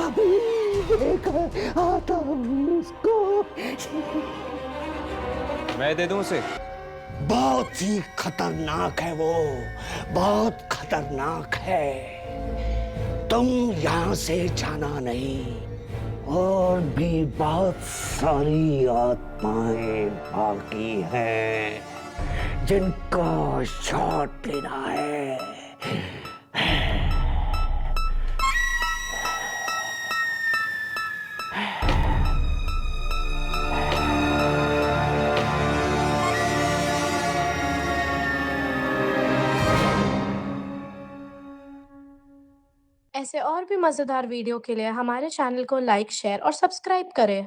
अभी लेकर आता हूँ उसको। मैं दे दूं उसे? बहुत ही खतरनाक है वो, बहुत खतरनाक है। तुम यहाँ से जाना नहीं, और भी बहुत सारी आत्माएं बाकी हैं जिनका शॉट लेना है। ऐसे और भी मज़ेदार वीडियो के लिए हमारे चैनल को लाइक, शेयर और सब्सक्राइब करें।